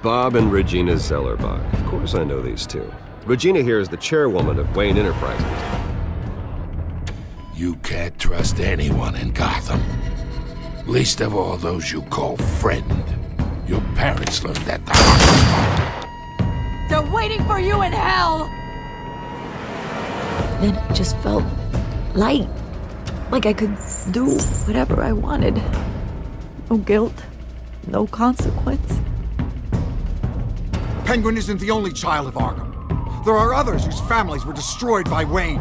Bob and Regina Zellerbach. Of course I know these two. Regina here is the chairwoman of Wayne Enterprises. You can't trust anyone in Gotham. Least of all those you call friend. Your parents learned that the hard way. They're waiting for you in hell! Then it just felt light. Like I could do whatever I wanted. No guilt, no consequence. Penguin isn't the only child of Arkham. There are others whose families were destroyed by Wayne.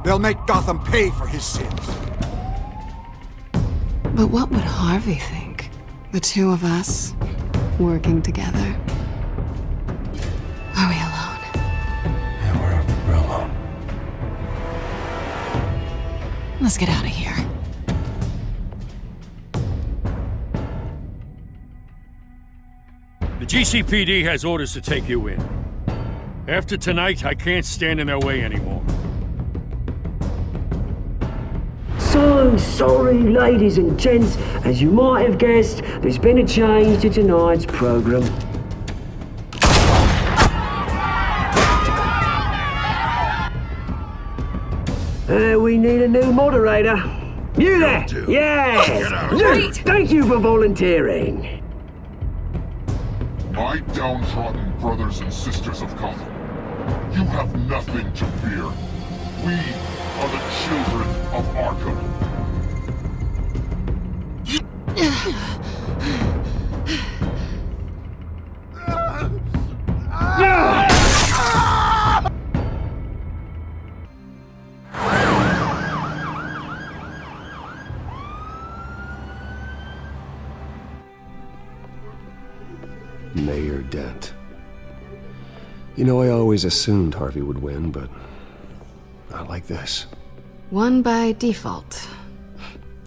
They'll make Gotham pay for his sins. But what would Harvey think? The two of us, working together. Are we alone? Yeah, we're alone. Let's get out of here. The GCPD has orders to take you in. After tonight, I can't stand in their way anymore. So sorry, ladies and gents. As you might have guessed, there's been a change to tonight's program. We need a new moderator. You there? Yes! Luke, thank you for volunteering. My downtrodden brothers and sisters of Gotham, you have nothing to fear. We are the children of Arkham. Mayor Dent. You know, I always assumed Harvey would win, but not like this. Won by default.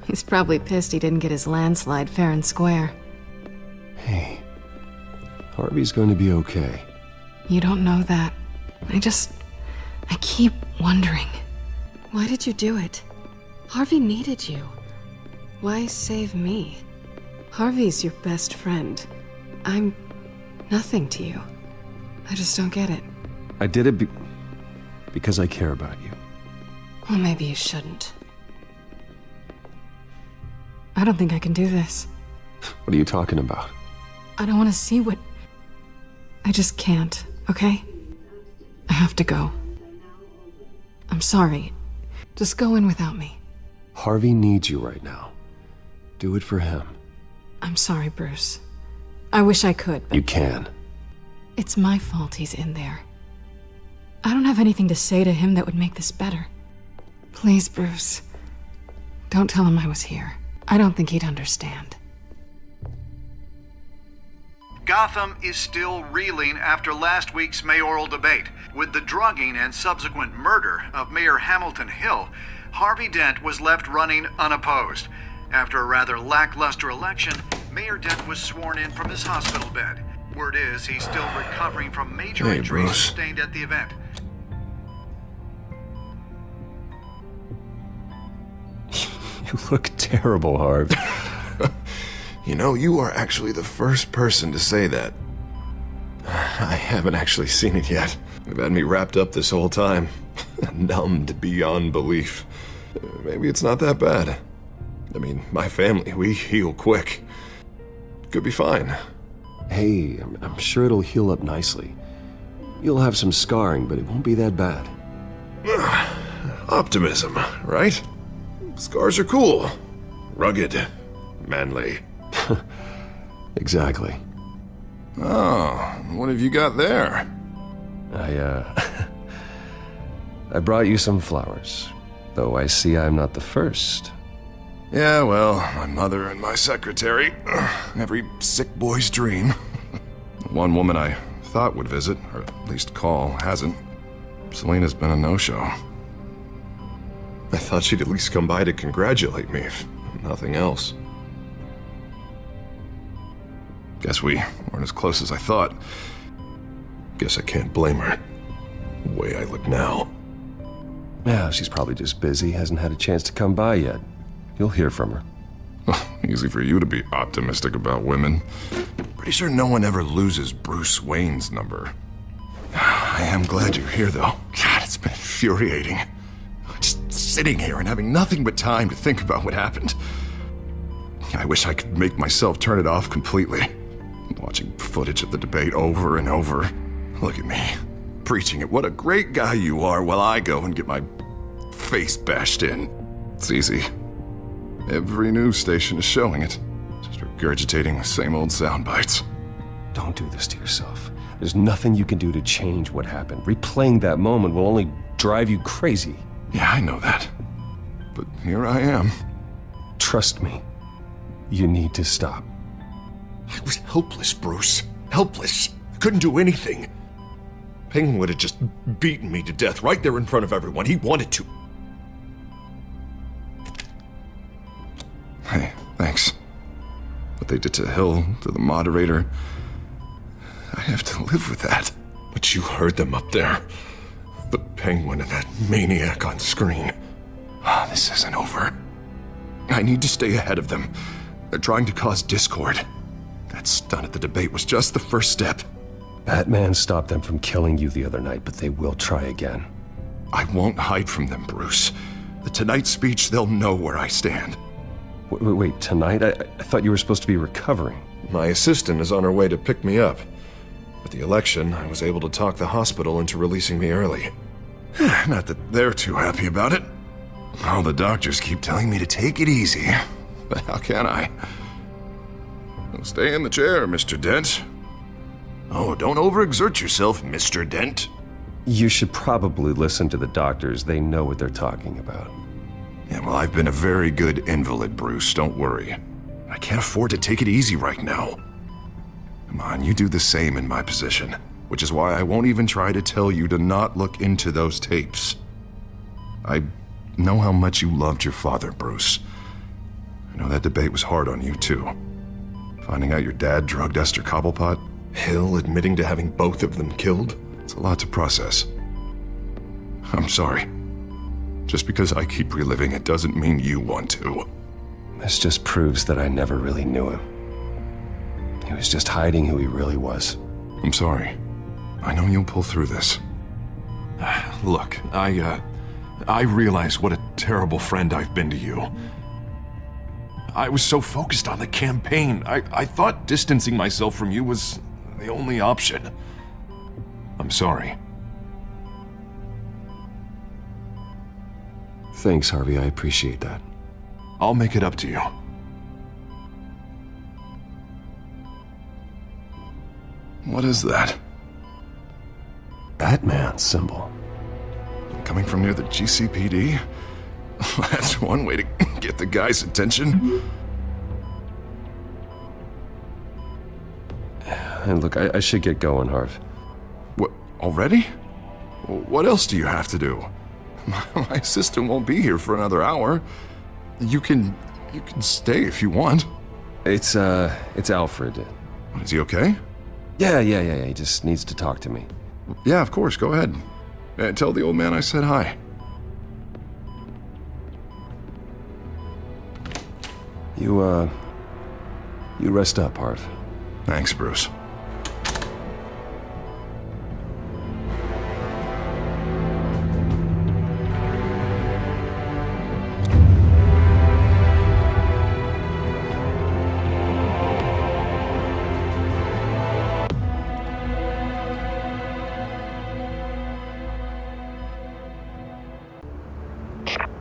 He's probably pissed he didn't get his landslide fair and square. Hey, Harvey's going to be okay. You don't know that. I keep wondering. Why did you do it? Harvey needed you. Why save me? Harvey's your best friend. I'm nothing to you. I just don't get it. I did it because I care about you. Well, maybe you shouldn't. I don't think I can do this. What are you talking about? I don't want to see what... I just can't, okay? I have to go. I'm sorry. Just go in without me. Harvey needs you right now. Do it for him. I'm sorry, Bruce. I wish I could, but... You can. It's my fault he's in there. I don't have anything to say to him that would make this better. Please, Bruce. Don't tell him I was here. I don't think he'd understand. Gotham is still reeling after last week's mayoral debate. With the drugging and subsequent murder of Mayor Hamilton Hill, Harvey Dent was left running unopposed. After a rather lackluster election, Mayor Dent was sworn in from his hospital bed. Word is he's still recovering from major injuries sustained at the event. You look terrible, Harv. You know, you are actually the first person to say that. I haven't actually seen it yet. You've had me wrapped up this whole time. Numbed beyond belief. Maybe it's not that bad. I mean, my family, we heal quick. Could be fine. Hey, I'm sure it'll heal up nicely. You'll have some scarring, but it won't be that bad. Optimism, right? Scars are cool. Rugged. Manly. Exactly. Oh, what have you got there? I brought you some flowers. Though I see I'm not the first. Yeah, well, my mother and my secretary. Every sick boy's dream. One woman I thought would visit, or at least call, hasn't. Selena's been a no-show. I thought she'd at least come by to congratulate me, if nothing else. Guess we weren't as close as I thought. Guess I can't blame her. The way I look now. Yeah, she's probably just busy, hasn't had a chance to come by yet. You'll hear from her. Easy for you to be optimistic about women. Pretty Pretty sure no one ever loses Bruce Wayne's number. I am glad you're here, though. God, it's been infuriating. Just sitting here and having nothing but time to think about what happened. I wish I could make myself turn it off completely. Watching footage of the debate over and over. Look at me, preaching at what a great guy you are while I go and get my face bashed in. It's easy. Every news station is showing it. Just regurgitating the same old sound bites. Don't do this to yourself. There's nothing you can do to change what happened. Replaying that moment will only drive you crazy. Yeah, I know that. But here I am. Trust me. You need to stop. I was helpless, Bruce. Helpless. Couldn't do anything. Penguin would have just beaten me to death right there in front of everyone. He wanted to. Hey, thanks. What they did to Hill, to the moderator, I have to live with that. But you heard them up there. The Penguin and that maniac on screen. This isn't over. I need to stay ahead of them. They're trying to cause discord. That stunt at the debate was just the first step. Batman stopped them from killing you the other night, but they will try again. I won't hide from them, Bruce. The Tonight speech, they'll know where I stand. Wait, tonight? I thought you were supposed to be recovering. My assistant is on her way to pick me up. With the election, I was able to talk the hospital into releasing me early. Not that they're too happy about it. All the doctors keep telling me to take it easy. But how can I? Well, stay in the chair, Mr. Dent. Oh, don't overexert yourself, Mr. Dent. You should probably listen to the doctors. They know what they're talking about. Yeah, well, I've been a very good invalid, Bruce. Don't worry. I can't afford to take it easy right now. Come on, you do the same in my position. Which is why I won't even try to tell you to not look into those tapes. I know how much you loved your father, Bruce. I know that debate was hard on you, too. Finding out your dad drugged Esther Cobblepot, Hill admitting to having both of them killed, it's a lot to process. I'm sorry. Just because I keep reliving it doesn't mean you want to. This just proves that I never really knew him. He was just hiding who he really was. I'm sorry. I know you'll pull through this. Look, I realize what a terrible friend I've been to you. I was so focused on the campaign. I thought distancing myself from you was the only option. I'm sorry. Thanks, Harvey. I appreciate that. I'll make it up to you. What is that? Batman symbol. Coming from near the GCPD? That's one way to get the guy's attention. And look, I should get going, Harv. What, already? What else do you have to do? My assistant won't be here for another hour. You can stay if you want. It's Alfred. Is he okay? Yeah. He just needs to talk to me. Yeah, of course. Go ahead. Tell the old man I said hi. You rest up, Harv. Thanks, Bruce.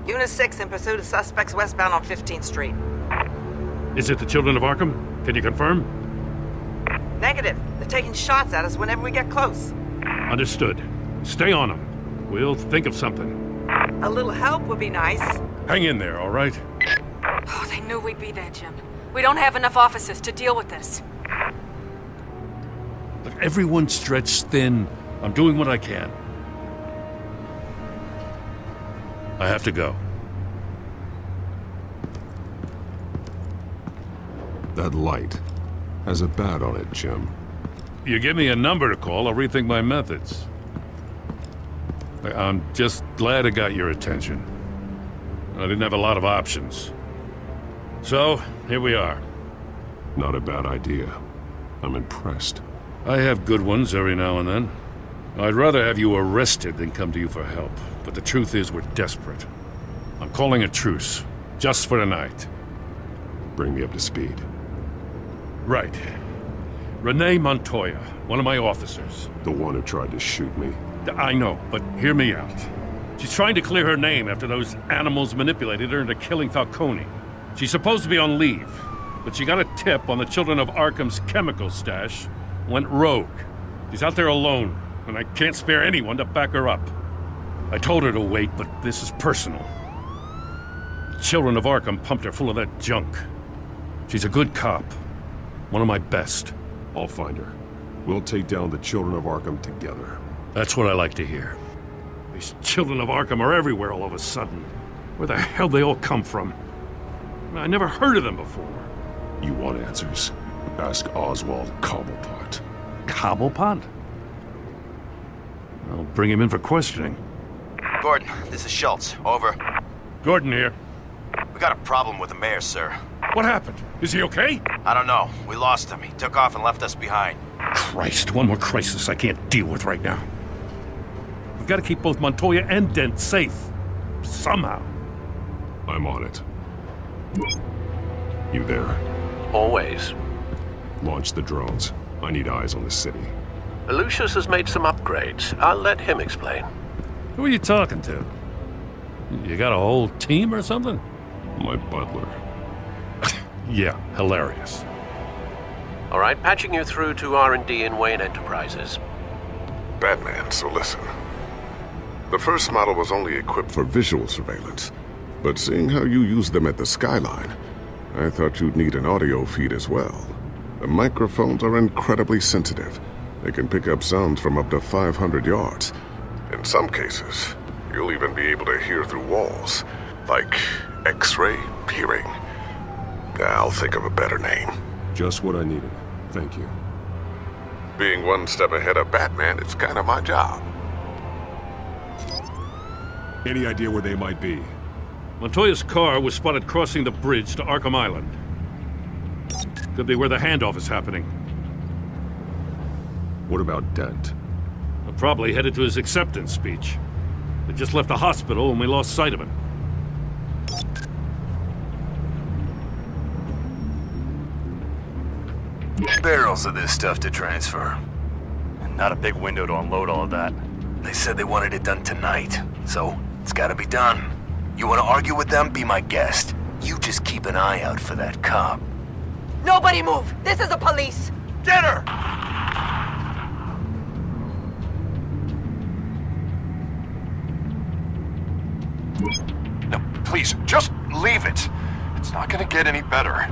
Unit 6 in pursuit of suspects westbound on 15th Street. Is it the children of Arkham? Can you confirm? Negative. They're taking shots at us whenever we get close. Understood. Stay on them. We'll think of something. A little help would be nice. Hang in there, all right? Oh, they knew we'd be there, Jim. We don't have enough officers to deal with this. Look, everyone's stretched thin. I'm doing what I can. I have to go. That light has a bat on it, Jim. You give me a number to call, I'll rethink my methods. I'm just glad I got your attention. I didn't have a lot of options. So, here we are. Not a bad idea. I'm impressed. I have good ones every now and then. I'd rather have you arrested than come to you for help. But the truth is, we're desperate. I'm calling a truce. Just for tonight. Bring me up to speed. Right. Renee Montoya, one of my officers. The one who tried to shoot me. I know, but hear me out. She's trying to clear her name after those animals manipulated her into killing Falcone. She's supposed to be on leave, but she got a tip on the Children of Arkham's chemical stash, went rogue. She's out there alone, and I can't spare anyone to back her up. I told her to wait, but this is personal. The Children of Arkham pumped her full of that junk. She's a good cop. One of my best. I'll find her. We'll take down the Children of Arkham together. That's what I like to hear. These Children of Arkham are everywhere all of a sudden. Where the hell they all come from? I never heard of them before. You want answers? Ask Oswald Cobblepot. Cobblepot? I'll bring him in for questioning. Gordon, this is Schultz. Over. Gordon here. We got a problem with the mayor, sir. What happened? Is he okay? I don't know. We lost him. He took off and left us behind. Christ, one more crisis I can't deal with right now. We've got to keep both Montoya and Dent safe. Somehow. I'm on it. You there? Always. Launch the drones. I need eyes on the city. Lucius has made some upgrades. I'll let him explain. Who are you talking to? You got a whole team or something? My butler. Yeah, hilarious. All right, patching you through to R&D in Wayne Enterprises. Batman, so listen. The first model was only equipped for visual surveillance, but seeing how you use them at the skyline, I thought you'd need an audio feed as well. The microphones are incredibly sensitive. They can pick up sounds from up to 500 yards. In some cases, you'll even be able to hear through walls, like X-ray hearing. I'll think of a better name. Just what I needed. Thank you. Being one step ahead of Batman, it's kind of my job. Any idea where they might be? Montoya's car was spotted crossing the bridge to Arkham Island. Could be where the handoff is happening. What about Dent? Probably headed to his acceptance speech. They just left the hospital and we lost sight of him. Barrels of this stuff to transfer. And not a big window to unload all of that. They said they wanted it done tonight, so it's gotta be done. You wanna argue with them? Be my guest. You just keep an eye out for that cop. Nobody move! This is the police! Get her! No, please, just leave it. It's not gonna get any better.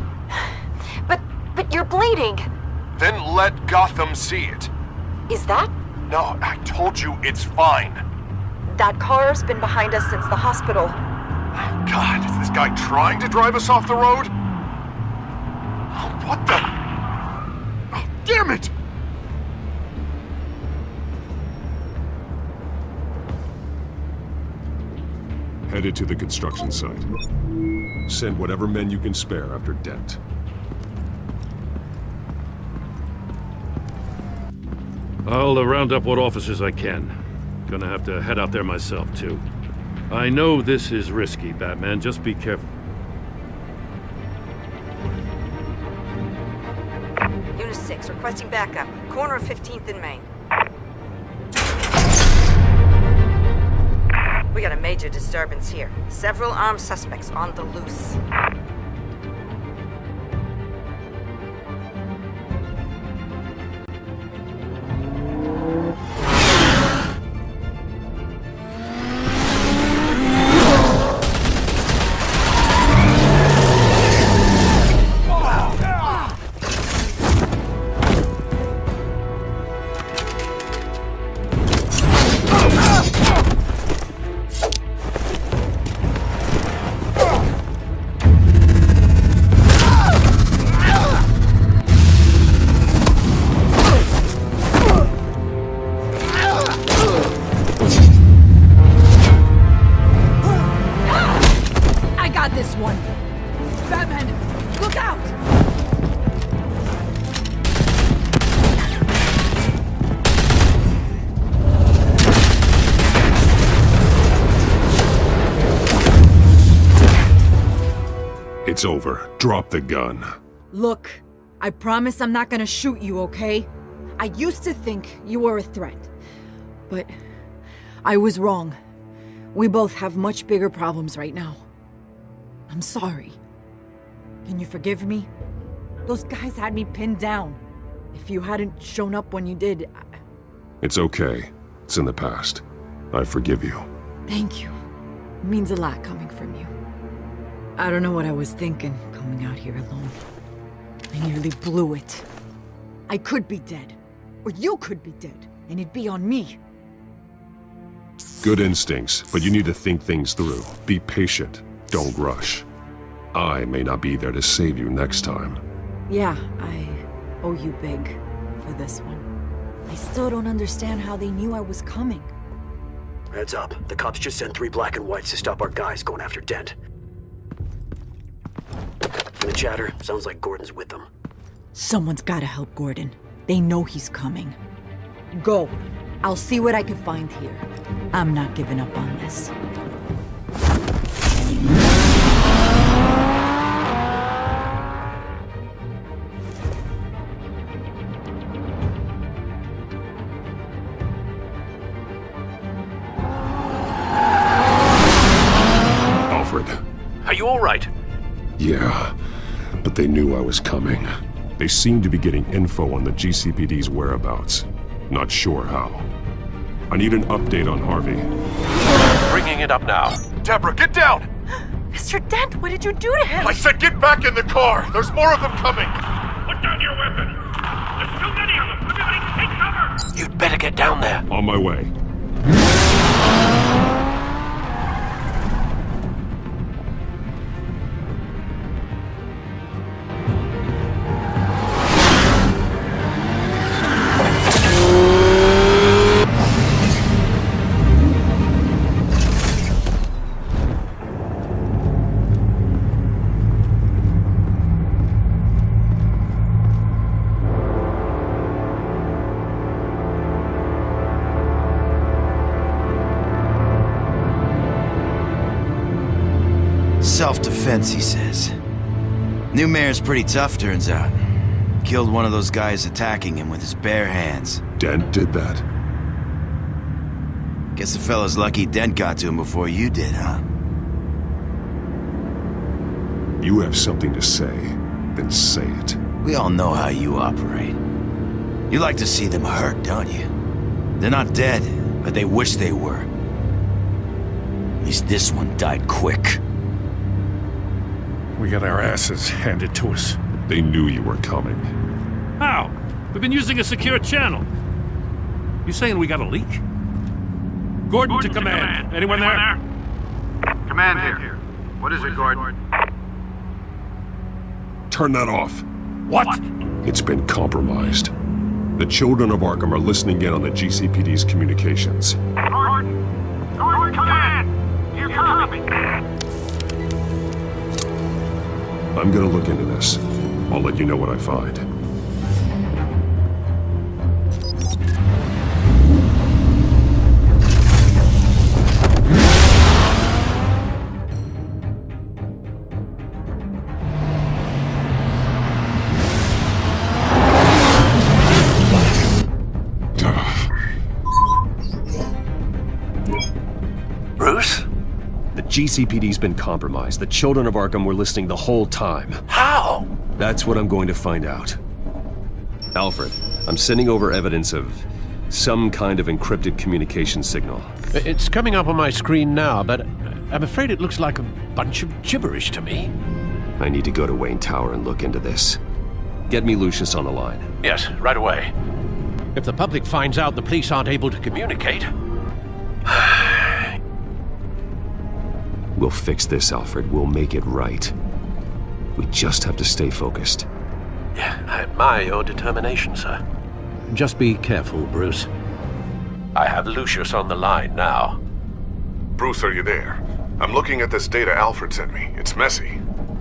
But you're bleeding! Then let Gotham see it. Is that? No, I told you it's fine. That car's been behind us since the hospital. God, is this guy trying to drive us off the road? What the? Oh, damn it! Headed to the construction site. Send whatever men you can spare after Dent. I'll round up what officers I can. Gonna have to head out there myself, too. I know this is risky, Batman. Just be careful. Unit 6, requesting backup. Corner of 15th and Main. We got a major disturbance here. Several armed suspects on the loose. It's over. Drop the gun. Look, I promise I'm not gonna shoot you, okay? I used to think you were a threat, but I was wrong. We both have much bigger problems right now. I'm sorry. Can you forgive me? Those guys had me pinned down. If you hadn't shown up when you did, It's okay. It's in the past. I forgive you. Thank you. It means a lot coming from you. I don't know what I was thinking, coming out here alone. I nearly blew it. I could be dead. Or you could be dead, and it'd be on me. Good instincts, but you need to think things through. Be patient. Don't rush. I may not be there to save you next time. Yeah, I owe you big for this one. I still don't understand how they knew I was coming. Heads up. The cops just sent 3 black and whites to stop our guys going after Dent. And the chatter sounds like Gordon's with them. Someone's gotta help Gordon. They know he's coming. Go. I'll see what I can find here. I'm not giving up on this. Alfred. Are you all right? Yeah, but they knew I was coming. They seem to be getting info on the GCPD's whereabouts. Not sure how. I need an update on Harvey. Bringing it up now. Deborah, get down! Mr. Dent, what did you do to him? I said get back in the car! There's more of them coming! Put down your weapon! There's too many of them! Everybody take cover! You'd better get down there. On my way. Self-defense, he says. New mayor's pretty tough, turns out. Killed one of those guys attacking him with his bare hands. Dent did that? Guess the fella's lucky Dent got to him before you did, huh? You have something to say, then say it. We all know how you operate. You like to see them hurt, don't you? They're not dead, but they wish they were. At least this one died quick. We got our asses handed to us. They knew you were coming. How? We've been using a secure channel. You saying we got a leak? Gordon to command. Anyone there? Command here. What is it, Gordon? Turn that off. What? It's been compromised. The children of Arkham are listening in on the GCPD's communications. Gordon! Gordon, command! You copy! I'm gonna look into this. I'll let you know what I find. Bruce? The GCPD's been compromised. The children of Arkham were listening the whole time. How? That's what I'm going to find out. Alfred, I'm sending over evidence of some kind of encrypted communication signal. It's coming up on my screen now, but I'm afraid it looks like a bunch of gibberish to me. I need to go to Wayne Tower and look into this. Get me Lucius on the line. Yes, right away. If the public finds out the police aren't able to communicate... We'll fix this, Alfred. We'll make it right. We just have to stay focused. Yeah, I admire your determination, sir. Just be careful, Bruce. I have Lucius on the line now. Bruce, are you there? I'm looking at this data Alfred sent me. It's messy.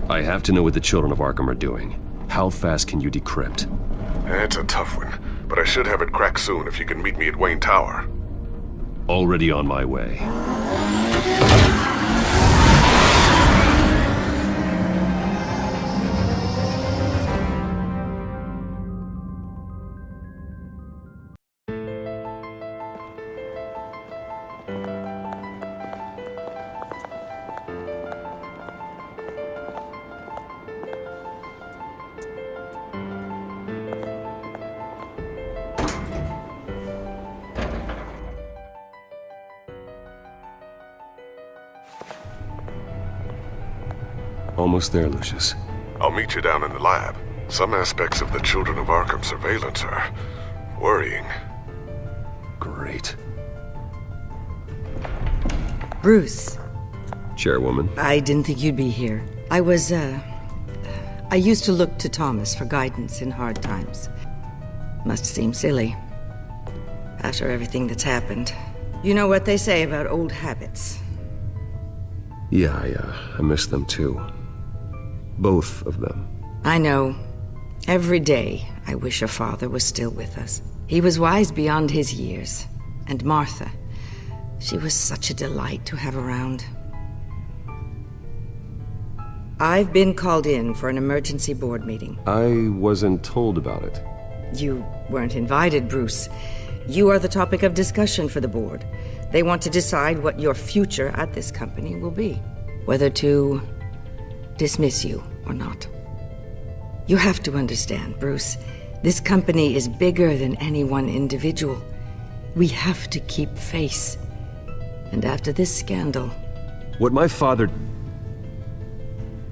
I have to know what the children of Arkham are doing. How fast can you decrypt? It's a tough one, but I should have it cracked soon if you can meet me at Wayne Tower. Already on my way. Almost there, Lucius. I'll meet you down in the lab. Some aspects of the Children of Arkham surveillance are worrying. Great. Bruce. Chairwoman. I didn't think you'd be here. I used to look to Thomas for guidance in hard times. Must seem silly. After everything that's happened. You know what they say about old habits. Yeah, I miss them too. Both of them. I know. Every day, I wish your father was still with us. He was wise beyond his years. And Martha, she was such a delight to have around. I've been called in for an emergency board meeting. I wasn't told about it. You weren't invited, Bruce. You are the topic of discussion for the board. They want to decide what your future at this company will be. Whether to dismiss you or not. You have to understand, Bruce. This company is bigger than any one individual. We have to keep face. And after this scandal... What my father...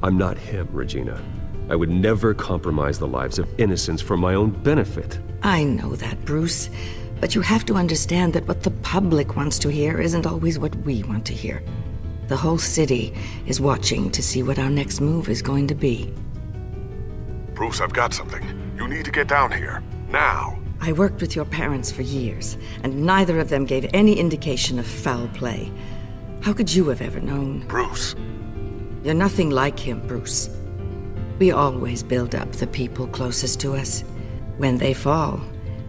I'm not him, Regina. I would never compromise the lives of innocents for my own benefit. I know that, Bruce. But you have to understand that what the public wants to hear isn't always what we want to hear. The whole city is watching to see what our next move is going to be. Bruce, I've got something. You need to get down here. Now. I worked with your parents for years, and neither of them gave any indication of foul play. How could you have ever known? Bruce. You're nothing like him, Bruce. We always build up the people closest to us. When they fall,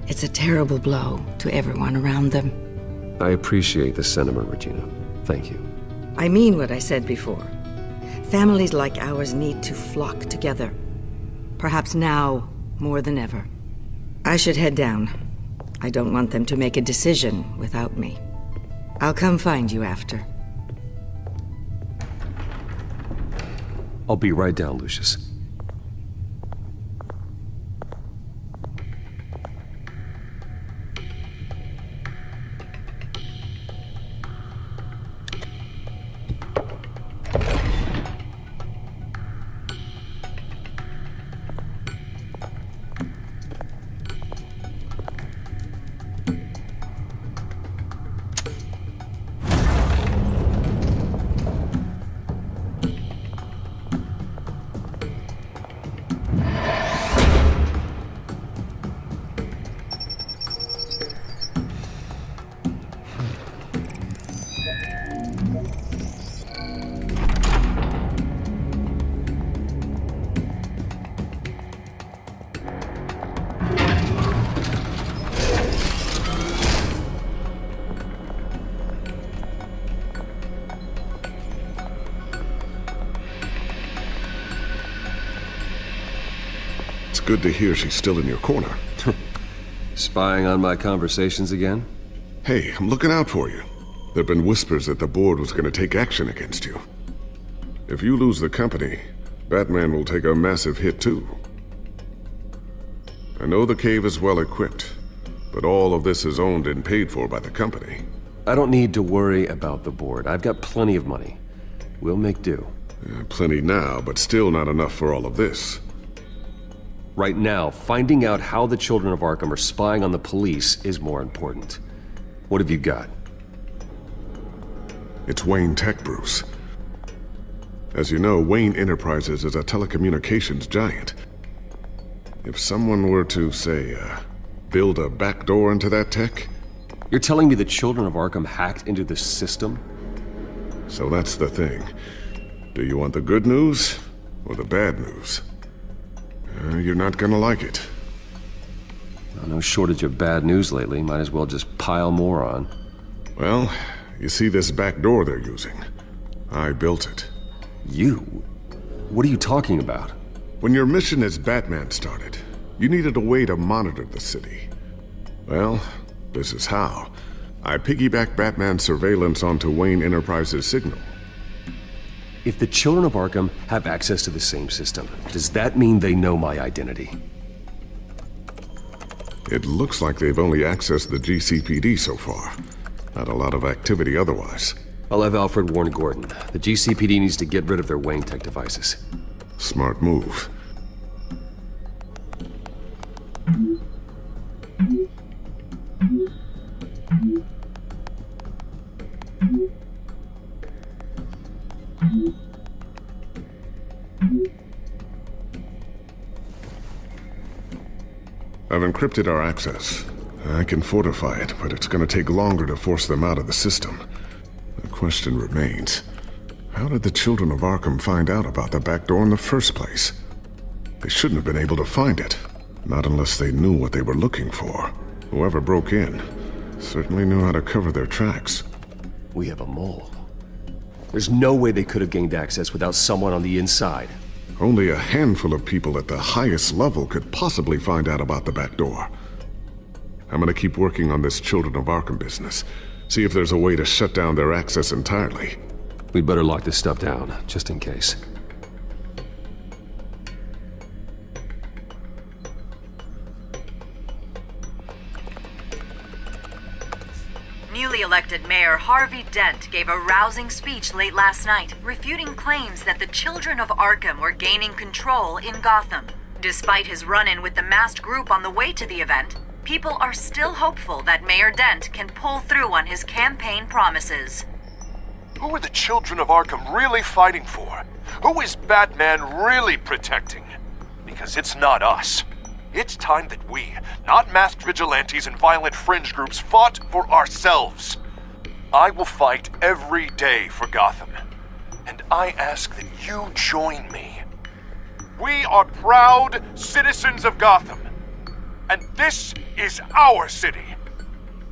it's a terrible blow to everyone around them. I appreciate the sentiment, Regina. Thank you. I mean what I said before. Families like ours need to flock together. Perhaps now more than ever. I should head down. I don't want them to make a decision without me. I'll come find you after. I'll be right down, Lucius. Good to hear she's still in your corner. Spying on my conversations again? Hey, I'm looking out for you. There've been whispers that the board was going to take action against you. If you lose the company, Batman will take a massive hit too. I know the cave is well equipped, but all of this is owned and paid for by the company. I don't need to worry about the board. I've got plenty of money. We'll make do. Plenty now, but still not enough for all of this. Right now, finding out how the Children of Arkham are spying on the police is more important. What have you got? It's Wayne Tech, Bruce. As you know, Wayne Enterprises is a telecommunications giant. If someone were to, say, build a backdoor into that tech... You're telling me the Children of Arkham hacked into the system? So that's the thing. Do you want the good news or the bad news? You're not gonna like it. No shortage of bad news lately. Might as well just pile more on. Well, you see this back door they're using? I built it. You? What are you talking about? When your mission as Batman started, you needed a way to monitor the city. Well, this is how. I piggybacked Batman's surveillance onto Wayne Enterprises' signal. If the Children of Arkham have access to the same system, does that mean they know my identity? It looks like they've only accessed the GCPD so far. Not a lot of activity otherwise. I'll have Alfred warn Gordon. The GCPD needs to get rid of their Wayne Tech devices. Smart move. I've encrypted our access. I can fortify it, but it's going to take longer to force them out of the system. The question remains, how did the children of Arkham find out about the back door in the first place? They shouldn't have been able to find it, not unless they knew what they were looking for. Whoever broke in certainly knew how to cover their tracks. We have a mole. There's no way they could have gained access without someone on the inside. Only a handful of people at the highest level could possibly find out about the back door. I'm gonna keep working on this Children of Arkham business. See if there's a way to shut down their access entirely. We'd better lock this stuff down, just in case. Newly elected Mayor Harvey Dent gave a rousing speech late last night, refuting claims that the children of Arkham were gaining control in Gotham. Despite his run-in with the masked group on the way to the event, people are still hopeful that Mayor Dent can pull through on his campaign promises. Who are the children of Arkham really fighting for? Who is Batman really protecting? Because it's not us. It's time that we, not masked vigilantes and violent fringe groups, fought for ourselves. I will fight every day for Gotham. And I ask that you join me. We are proud citizens of Gotham. And this is our city.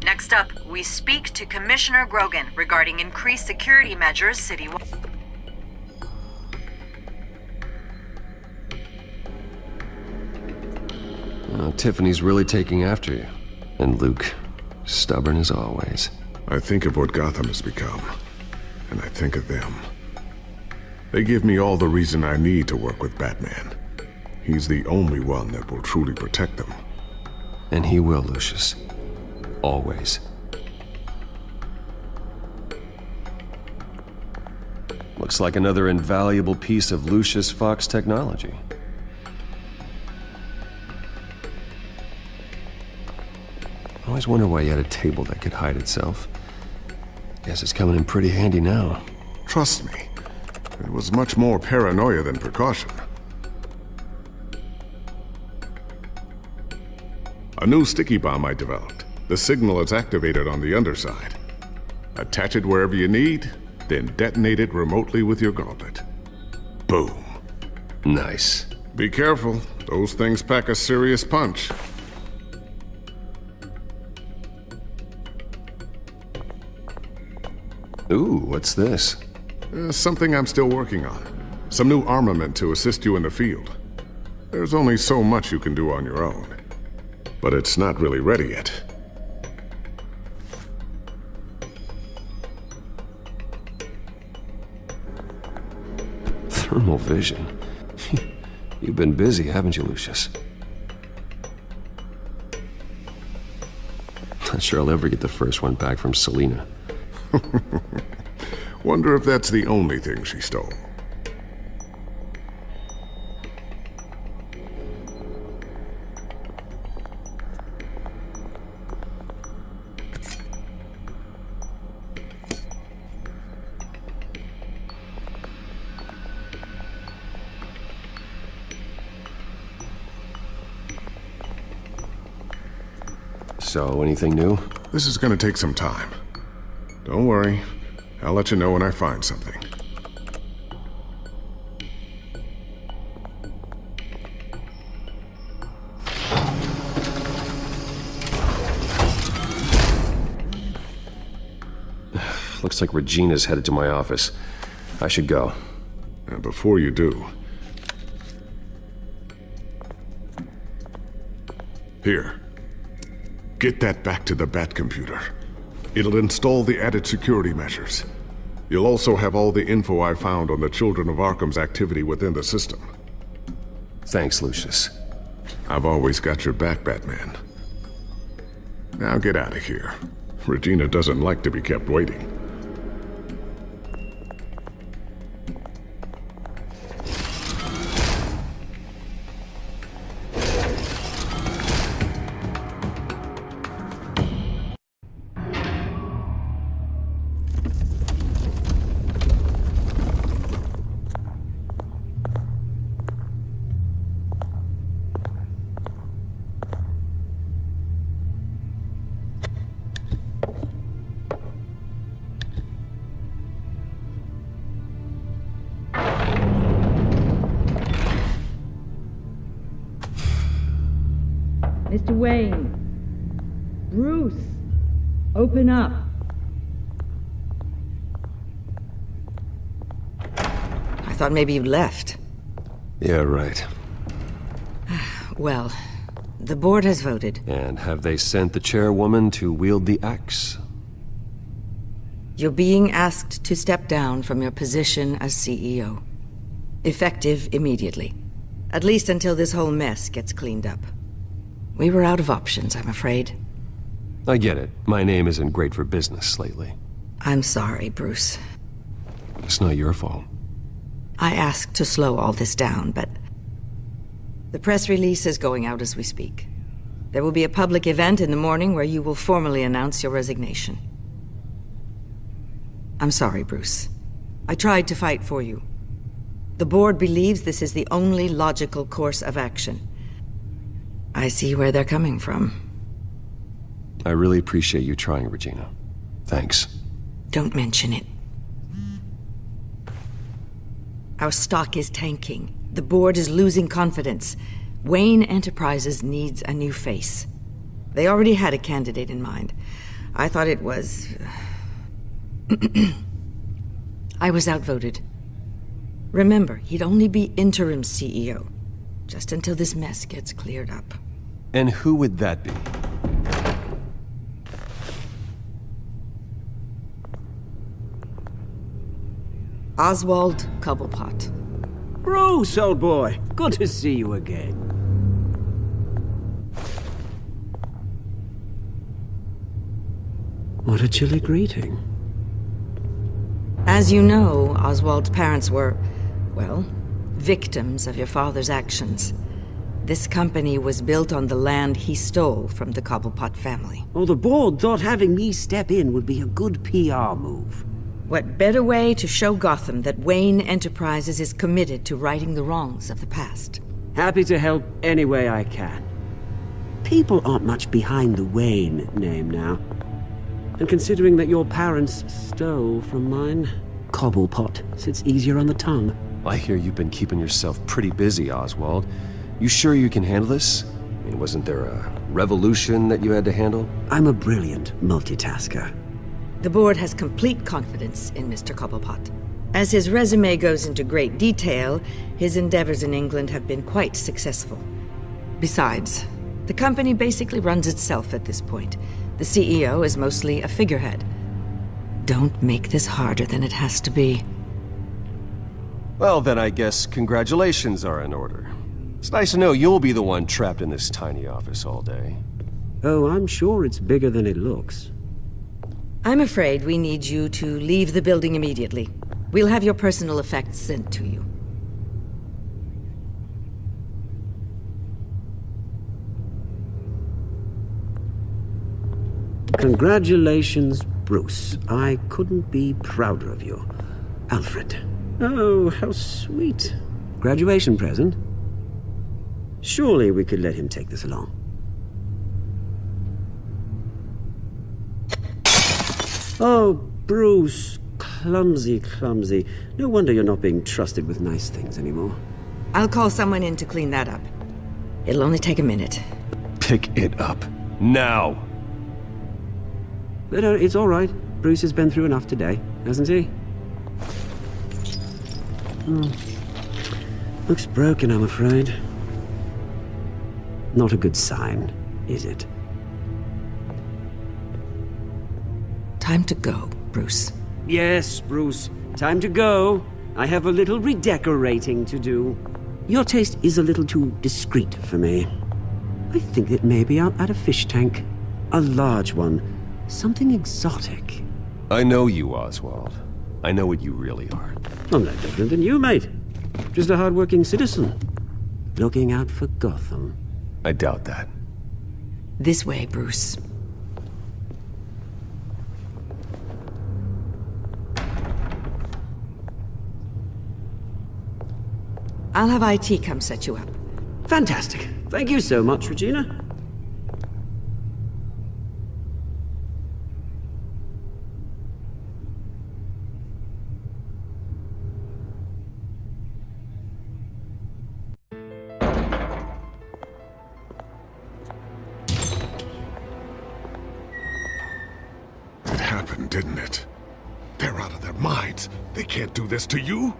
Next up, we speak to Commissioner Grogan regarding increased security measures citywide. Tiffany's really taking after you. And Luke, stubborn as always. I think of what Gotham has become, and I think of them. They give me all the reason I need to work with Batman. He's the only one that will truly protect them. And he will, Lucius. Always. Looks like another invaluable piece of Lucius Fox technology. I always wonder why you had a table that could hide itself. Guess it's coming in pretty handy now. Trust me, it was much more paranoia than precaution. A new sticky bomb I developed. The signal is activated on the underside. Attach it wherever you need, then detonate it remotely with your gauntlet. Boom. Nice. Be careful. Those things pack a serious punch. Ooh, what's this? Something I'm still working on. Some new armament to assist you in the field. There's only so much you can do on your own. But it's not really ready yet. Thermal vision. You've been busy, haven't you, Lucius? Not sure I'll ever get the first one back from Selina. Wonder if that's the only thing she stole. So, anything new? This is gonna take some time. Don't worry. I'll let you know when I find something. Looks like Regina's headed to my office. I should go. And before you do... Here. Get that back to the Bat computer. It'll install the added security measures. You'll also have all the info I found on the Children of Arkham's activity within the system. Thanks, Lucius. I've always got your back, Batman. Now get out of here. Regina doesn't like to be kept waiting. Wayne. Bruce, open up. I thought maybe you'd left. Yeah, right. Well, the board has voted. And have they sent the chairwoman to wield the axe? You're being asked to step down from your position as CEO. Effective immediately. At least until this whole mess gets cleaned up. We were out of options, I'm afraid. I get it. My name isn't great for business lately. I'm sorry, Bruce. It's not your fault. I asked to slow all this down, but the press release is going out as we speak. There will be a public event in the morning where you will formally announce your resignation. I'm sorry, Bruce. I tried to fight for you. The board believes this is the only logical course of action. I see where they're coming from. I really appreciate you trying, Regina. Thanks. Don't mention it. Our stock is tanking. The board is losing confidence. Wayne Enterprises needs a new face. They already had a candidate in mind. I thought it was... I was outvoted. Remember, he'd only be interim CEO, just until this mess gets cleared up. And who would that be? Oswald Cobblepot. Bruce, old boy. Good to see you again. What a chilly greeting. As you know, Oswald's parents were, well, victims of your father's actions. This company was built on the land he stole from the Cobblepot family. Oh, the board thought having me step in would be a good PR move. What better way to show Gotham that Wayne Enterprises is committed to righting the wrongs of the past? Happy to help any way I can. People aren't much behind the Wayne name now. And considering that your parents stole from mine, Cobblepot sits easier on the tongue. I hear you've been keeping yourself pretty busy, Oswald. You sure you can handle this? I mean, wasn't there a revolution that you had to handle? I'm a brilliant multitasker. The board has complete confidence in Mr. Cobblepot. As his resume goes into great detail, his endeavors in England have been quite successful. Besides, the company basically runs itself at this point. The CEO is mostly a figurehead. Don't make this harder than it has to be. Well, then I guess congratulations are in order. It's nice to know you'll be the one trapped in this tiny office all day. Oh, I'm sure it's bigger than it looks. I'm afraid we need you to leave the building immediately. We'll have your personal effects sent to you. Congratulations, Bruce. I couldn't be prouder of you. Alfred. Oh, how sweet. Graduation present? Surely we could let him take this along. Oh, Bruce. Clumsy, clumsy. No wonder you're not being trusted with nice things anymore. I'll call someone in to clean that up. It'll only take a minute. Pick it up. Now! But it's all right. Bruce has been through enough today, hasn't he? Looks broken, I'm afraid. Not a good sign, is it? Time to go, Bruce. Yes, Bruce. Time to go. I have a little redecorating to do. Your taste is a little too discreet for me. I think that maybe I'll add a fish tank. A large one. Something exotic. I know you, Oswald. I know what you really are. I'm no different than you, mate. Just a hard-working citizen. Looking out for Gotham. I doubt that. This way, Bruce. I'll have IT come set you up. Fantastic. Thank you so much, Regina. happened, didn't it? They're out of their minds. They can't do this to you?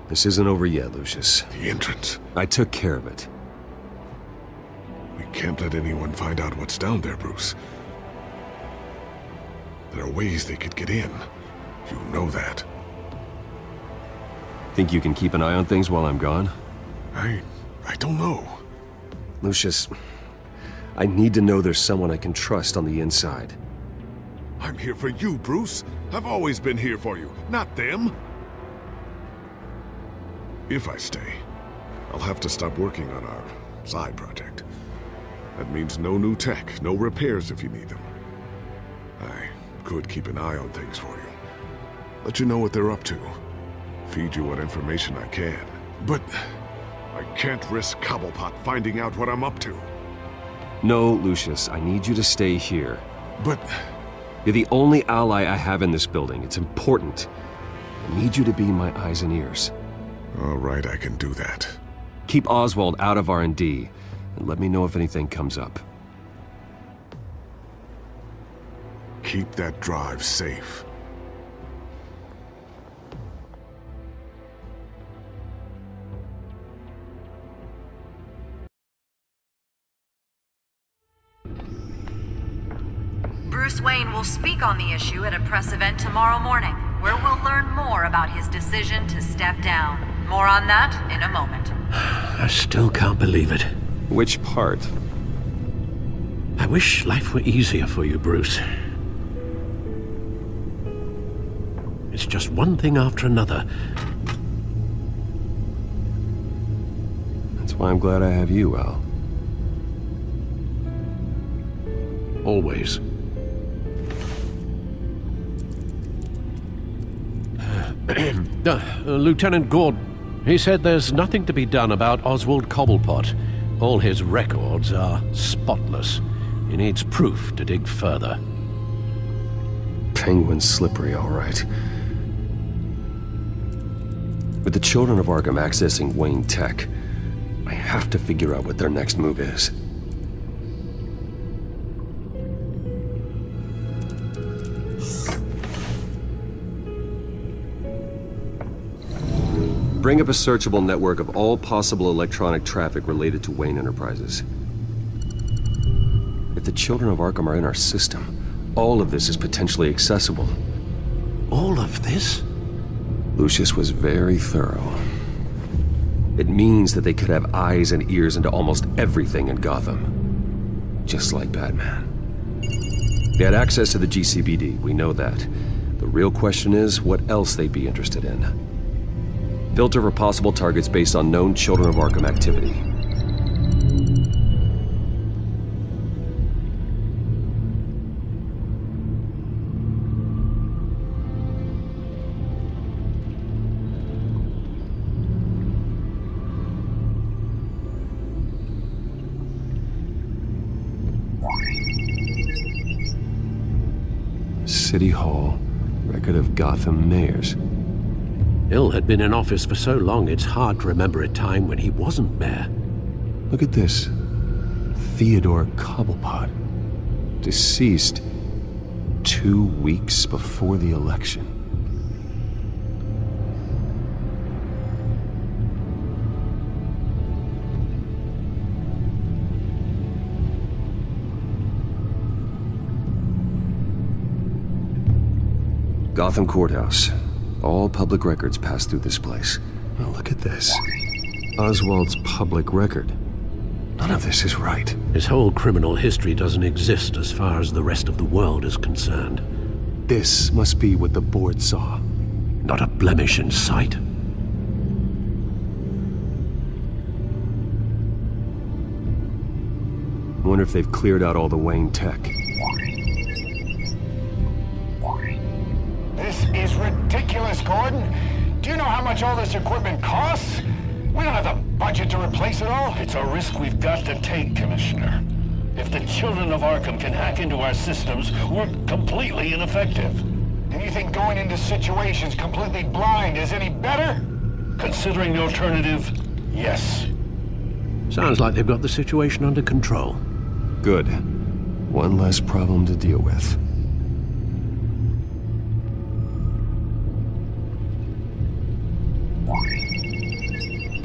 This isn't over yet, Lucius. The entrance. I took care of it. We can't let anyone find out what's down there, Bruce. There are ways they could get in. You know that. Think you can keep an eye on things while I'm gone? I don't know. Lucius, I need to know there's someone I can trust on the inside. I'm here for you, Bruce. I've always been here for you, not them. If I stay, I'll have to stop working on our side project. That means no new tech, no repairs if you need them. I could keep an eye on things for you. Let you know what they're up to. Feed you what information I can. But I can't risk Cobblepot finding out what I'm up to. No, Lucius, I need you to stay here. But you're the only ally I have in this building. It's important. I need you to be my eyes and ears. All right, I can do that. Keep Oswald out of R&D, and let me know if anything comes up. Keep that drive safe. Bruce Wayne will speak on the issue at a press event tomorrow morning, where we'll learn more about his decision to step down. More on that in a moment. I still can't believe it. Which part? I wish life were easier for you, Bruce. It's just one thing after another. That's why I'm glad I have you, Al. Always. Lieutenant Gord, he said there's nothing to be done about Oswald Cobblepot. All his records are spotless. He needs proof to dig further. Penguin's slippery, all right. With the children of Arkham accessing Wayne Tech, I have to figure out what their next move is. Bring up a searchable network of all possible electronic traffic related to Wayne Enterprises. If the children of Arkham are in our system, all of this is potentially accessible. All of this? Lucius was very thorough. It means that they could have eyes and ears into almost everything in Gotham. Just like Batman. They had access to the GCPD, we know that. The real question is what else they'd be interested in. Filter for possible targets based on known Children of Arkham activity. City Hall, record of Gotham mayors. Hill had been in office for so long, it's hard to remember a time when he wasn't mayor. Look at this. Theodore Cobblepot. Deceased 2 weeks before the election. Gotham Courthouse. All public records pass through this place. Now look at this. Oswald's public record. None of this is right. His whole criminal history doesn't exist as far as the rest of the world is concerned. This must be what the board saw. Not a blemish in sight. I wonder if they've cleared out all the Wayne tech. This is ridiculous, Gordon. Do you know how much all this equipment costs? We don't have the budget to replace it all. It's a risk we've got to take, Commissioner. If the children of Arkham can hack into our systems, we're completely ineffective. And you think going into situations completely blind is any better? Considering the alternative, yes. Sounds like they've got the situation under control. Good. One less problem to deal with.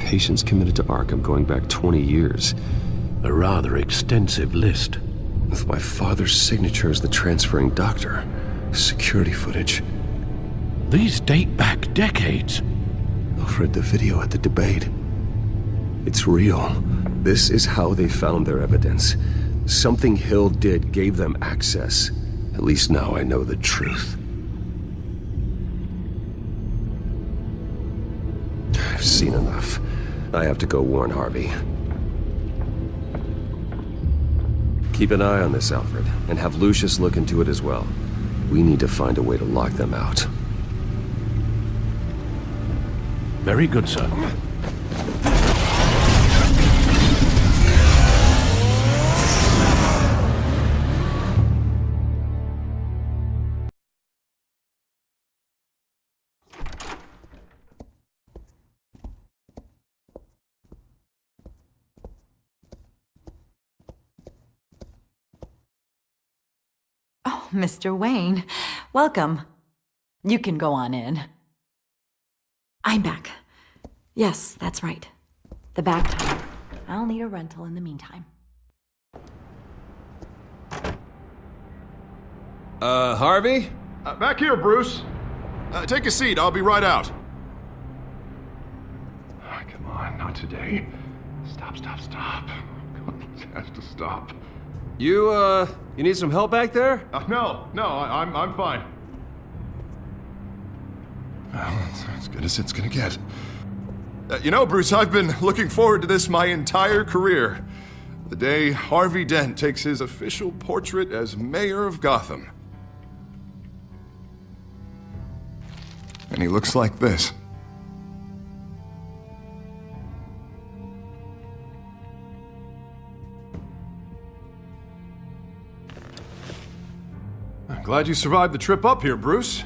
patients committed to Arkham going back 20 years. A rather extensive list. With my father's signature as the transferring doctor. Security footage. These date back decades. I've read the video at the debate. It's real. This is how they found their evidence. Something Hill did gave them access. At least now I know the truth. I've seen enough. I have to go warn Harvey. Keep an eye on this, Alfred, and have Lucius look into it as well. We need to find a way to lock them out. Very good, sir. Oh, Mr. Wayne, welcome. You can go on in. I'm back. Yes, that's right. The back tire. I'll need a rental in the meantime. Harvey? Back here, Bruce. Take a seat, I'll be right out. Oh, come on, not today. Stop. God, this has to stop. You need some help back there? No, I'm fine. Well, that's as good as it's gonna get. You know, Bruce, I've been looking forward to this my entire career. The day Harvey Dent takes his official portrait as mayor of Gotham. And he looks like this. I'm glad you survived the trip up here, Bruce.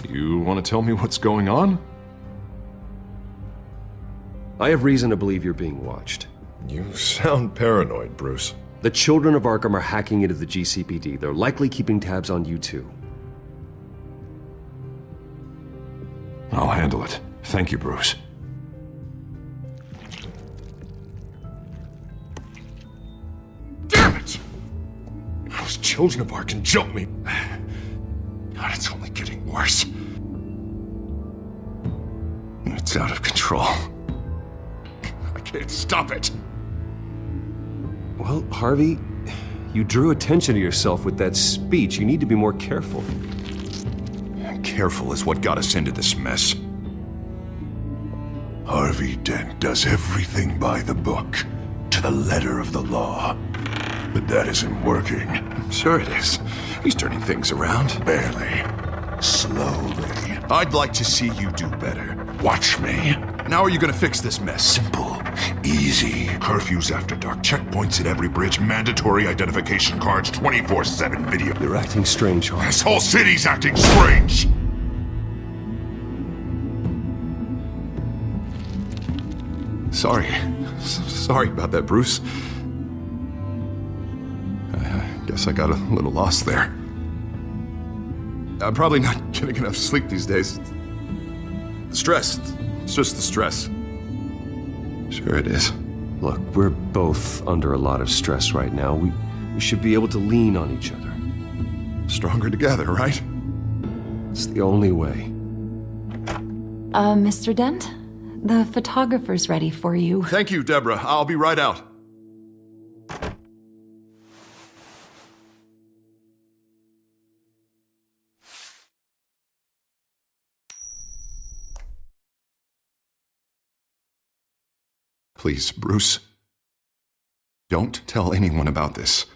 You want to tell me what's going on? I have reason to believe you're being watched. You sound paranoid, Bruce. The children of Arkham are hacking into the GCPD. They're likely keeping tabs on you too. I'll handle it. Thank you, Bruce. Damn it! Those children of Arkham jumped me. God, it's only getting worse. It's out of control. I can't stop it. Well, Harvey, you drew attention to yourself with that speech. You need to be more careful. Careful is what got us into this mess. Harvey Dent does everything by the book, to the letter of the law. But that isn't working. Sure it is. He's turning things around. Barely. Slowly. I'd like to see you do better. Watch me. And how are you gonna fix this mess? Simple. Easy. Curfews after dark, checkpoints at every bridge, mandatory identification cards, 24/7 video. You're acting strange, Harvey. This whole city's acting strange! Sorry about that, Bruce. I guess I got a little lost there. I'm probably not getting enough sleep these days. Stress. It's just the stress. Sure it is. Look, we're both under a lot of stress right now. We should be able to lean on each other. Stronger together, right? It's the only way. Mr. Dent? The photographer's ready for you. Thank you, Deborah. I'll be right out. Please, Bruce. Don't tell anyone about this.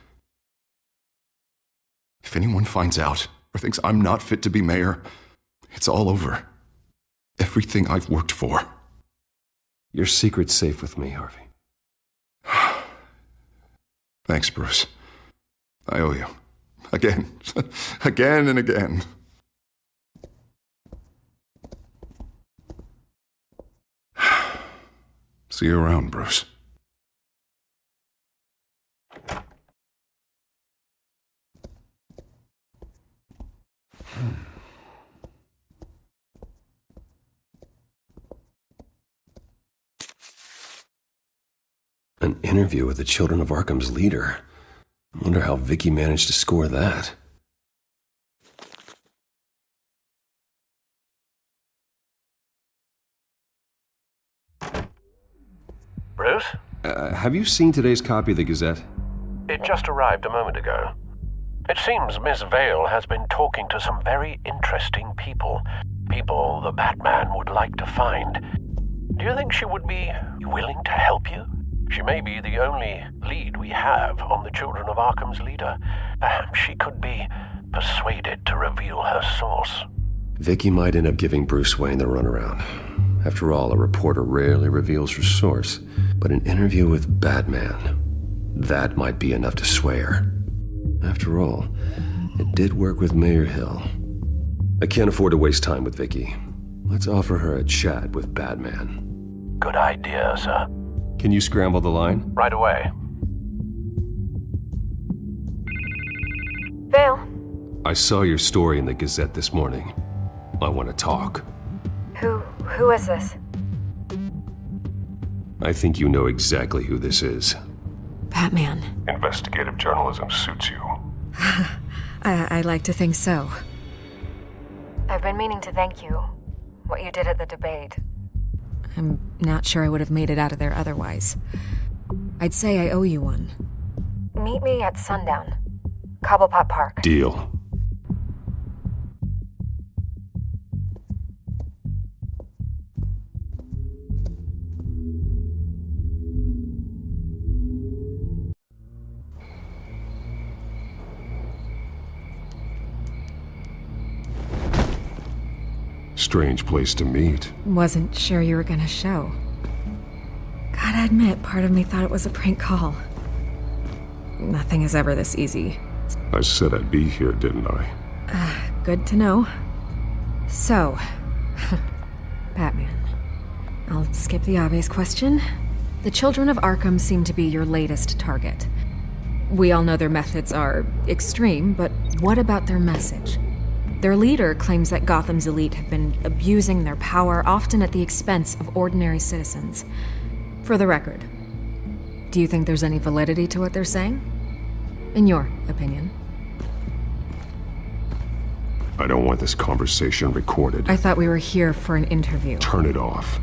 If anyone finds out or thinks I'm not fit to be mayor, it's all over. Everything I've worked for. Your secret's safe with me, Harvey. Thanks, Bruce. I owe you. Again. Again and again. See you around, Bruce. An interview with the Children of Arkham's leader. I wonder how Vicky managed to score that. Bruce? Have you seen today's copy of the Gazette? It just arrived a moment ago. It seems Miss Vale has been talking to some very interesting people. People the Batman would like to find. Do you think she would be willing to help you? She may be the only lead we have on the Children of Arkham's leader. Perhaps she could be persuaded to reveal her source. Vicky might end up giving Bruce Wayne the runaround. After all, a reporter rarely reveals her source. But an interview with Batman, that might be enough to sway her. After all, it did work with Mayor Hill. I can't afford to waste time with Vicky. Let's offer her a chat with Batman. Good idea, sir. Can you scramble the line? Right away. Vale. I saw your story in the Gazette this morning. I want to talk. Who is this? I think you know exactly who this is. Batman. Investigative journalism suits you. I like to think so. I've been meaning to thank you. What you did at the debate. I'm not sure I would have made it out of there otherwise. I'd say I owe you one. Meet me at sundown. Cobblepot Park. Deal. Strange place to meet. Wasn't sure you were gonna show. Gotta admit, part of me thought it was a prank call. Nothing is ever this easy. I said I'd be here, didn't I? Good to know. So, Batman. I'll skip the obvious question. The Children of Arkham seem to be your latest target. We all know their methods are extreme, but what about their message? Their leader claims that Gotham's elite have been abusing their power, often at the expense of ordinary citizens. For the record, do you think there's any validity to what they're saying? In your opinion? I don't want this conversation recorded. I thought we were here for an interview. Turn it off.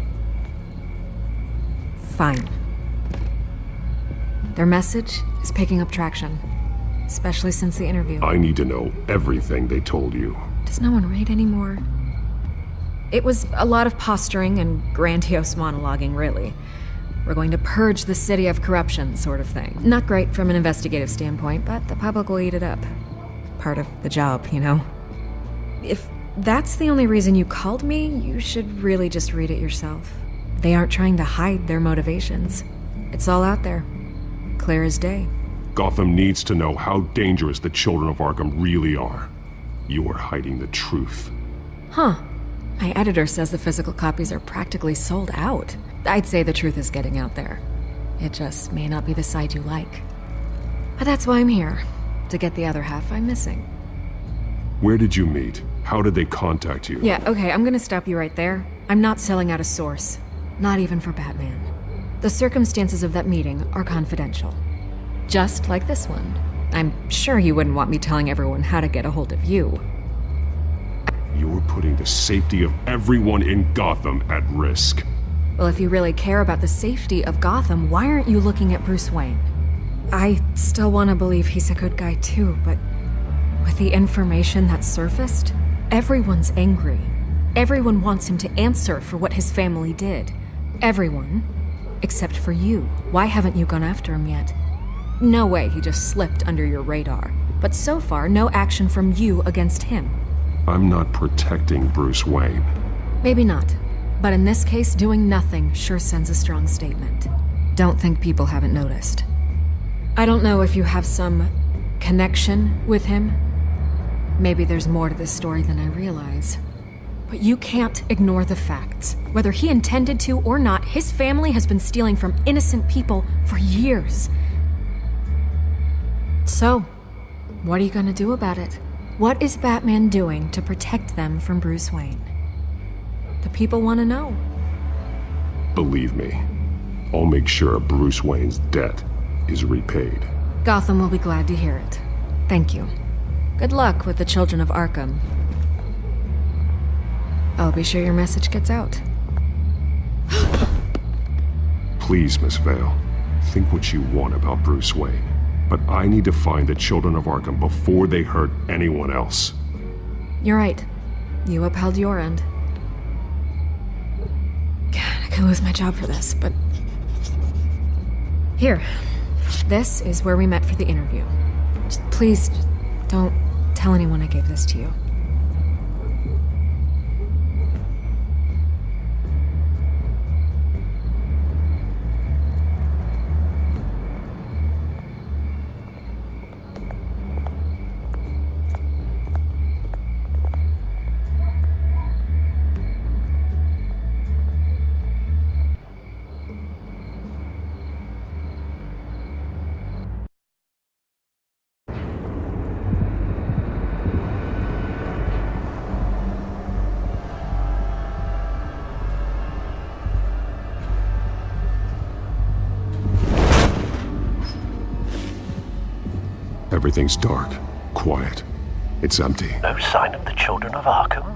Fine. Their message is picking up traction, especially since the interview. I need to know everything they told you. Does no one read anymore? It was a lot of posturing and grandiose monologuing, really. We're going to purge the city of corruption, sort of thing. Not great from an investigative standpoint, but the public will eat it up. Part of the job, you know? If that's the only reason you called me, you should really just read it yourself. They aren't trying to hide their motivations. It's all out there. Clear as day. Gotham needs to know how dangerous the Children of Arkham really are. You are hiding the truth. Huh. My editor says the physical copies are practically sold out. I'd say the truth is getting out there. It just may not be the side you like. But that's why I'm here. To get the other half I'm missing. Where did you meet? How did they contact you? Yeah, okay, I'm gonna stop you right there. I'm not selling out a source. Not even for Batman. The circumstances of that meeting are confidential. Just like this one. I'm sure you wouldn't want me telling everyone how to get a hold of you. You're putting the safety of everyone in Gotham at risk. Well, if you really care about the safety of Gotham, why aren't you looking at Bruce Wayne? I still want to believe he's a good guy too, but with the information that surfaced, everyone's angry. Everyone wants him to answer for what his family did. Everyone, except for you. Why haven't you gone after him yet? No way he just slipped under your radar. But so far, no action from you against him. I'm not protecting Bruce Wayne. Maybe not. But in this case, doing nothing sure sends a strong statement. Don't think people haven't noticed. I don't know if you have some connection with him. Maybe there's more to this story than I realize. But you can't ignore the facts. Whether he intended to or not, his family has been stealing from innocent people for years. So, what are you gonna do about it? What is Batman doing to protect them from Bruce Wayne? The people want to know. Believe me, I'll make sure Bruce Wayne's debt is repaid. Gotham will be glad to hear it. Thank you. Good luck with the children of Arkham. I'll be sure your message gets out. Please, Miss Vale, think what you want about Bruce Wayne. But I need to find the children of Arkham before they hurt anyone else. You're right. You upheld your end. God, I could lose my job for this, but... Here. This is where we met for the interview. Please, don't tell anyone I gave this to you. Everything's dark, quiet. It's empty. No sign of the children of Arkham?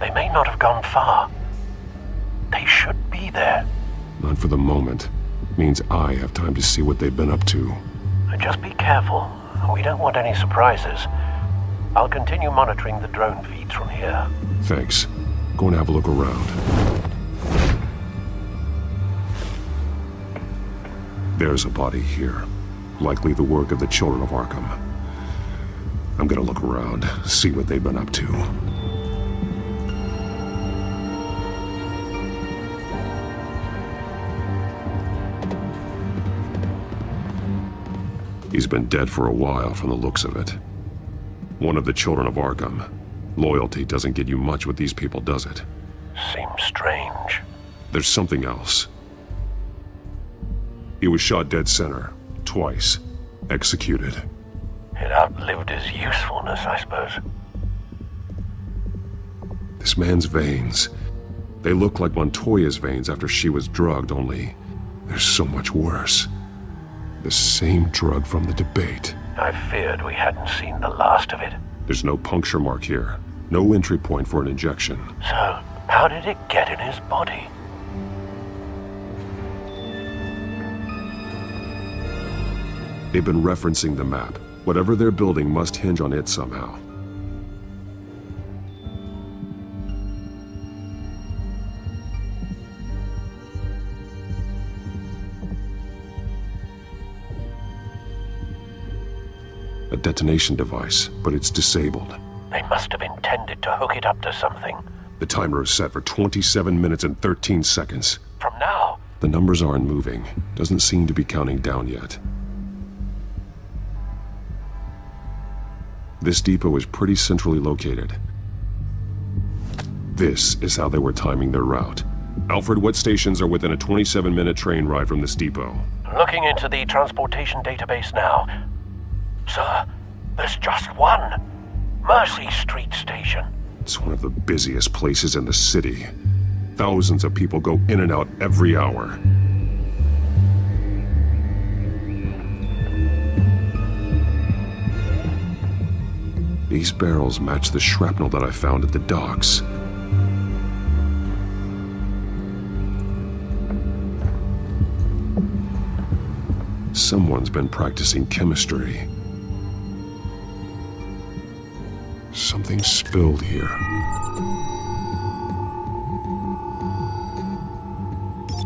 They may not have gone far. They should be there. Not for the moment. Means I have time to see what they've been up to. Just be careful. We don't want any surprises. I'll continue monitoring the drone feeds from here. Thanks. Go and have a look around. There's a body here. Likely the work of the children of Arkham. I'm gonna look around, see what they've been up to. He's been dead for a while from the looks of it. One of the children of Arkham. Loyalty doesn't get you much with these people, does it? Seems strange. There's something else. He was shot dead center. Twice. Executed. It outlived his usefulness, I suppose. This man's veins. They look like Montoya's veins after she was drugged, only they're so much worse. The same drug from the debate. I feared we hadn't seen the last of it. There's no puncture mark here. No entry point for an injection. So, how did it get in his body? They've been referencing the map. Whatever they're building must hinge on it somehow. A detonation device, but it's disabled. They must have intended to hook it up to something. The timer is set for 27 minutes and 13 seconds. From now? The numbers aren't moving. Doesn't seem to be counting down yet. This depot is pretty centrally located. This is how they were timing their route. Alfred, what stations are within a 27-minute train ride from this depot? Looking into the transportation database now. Sir, there's just one. Mercy Street Station. It's one of the busiest places in the city. Thousands of people go in and out every hour. These barrels match the shrapnel that I found at the docks. Someone's been practicing chemistry. Something spilled here.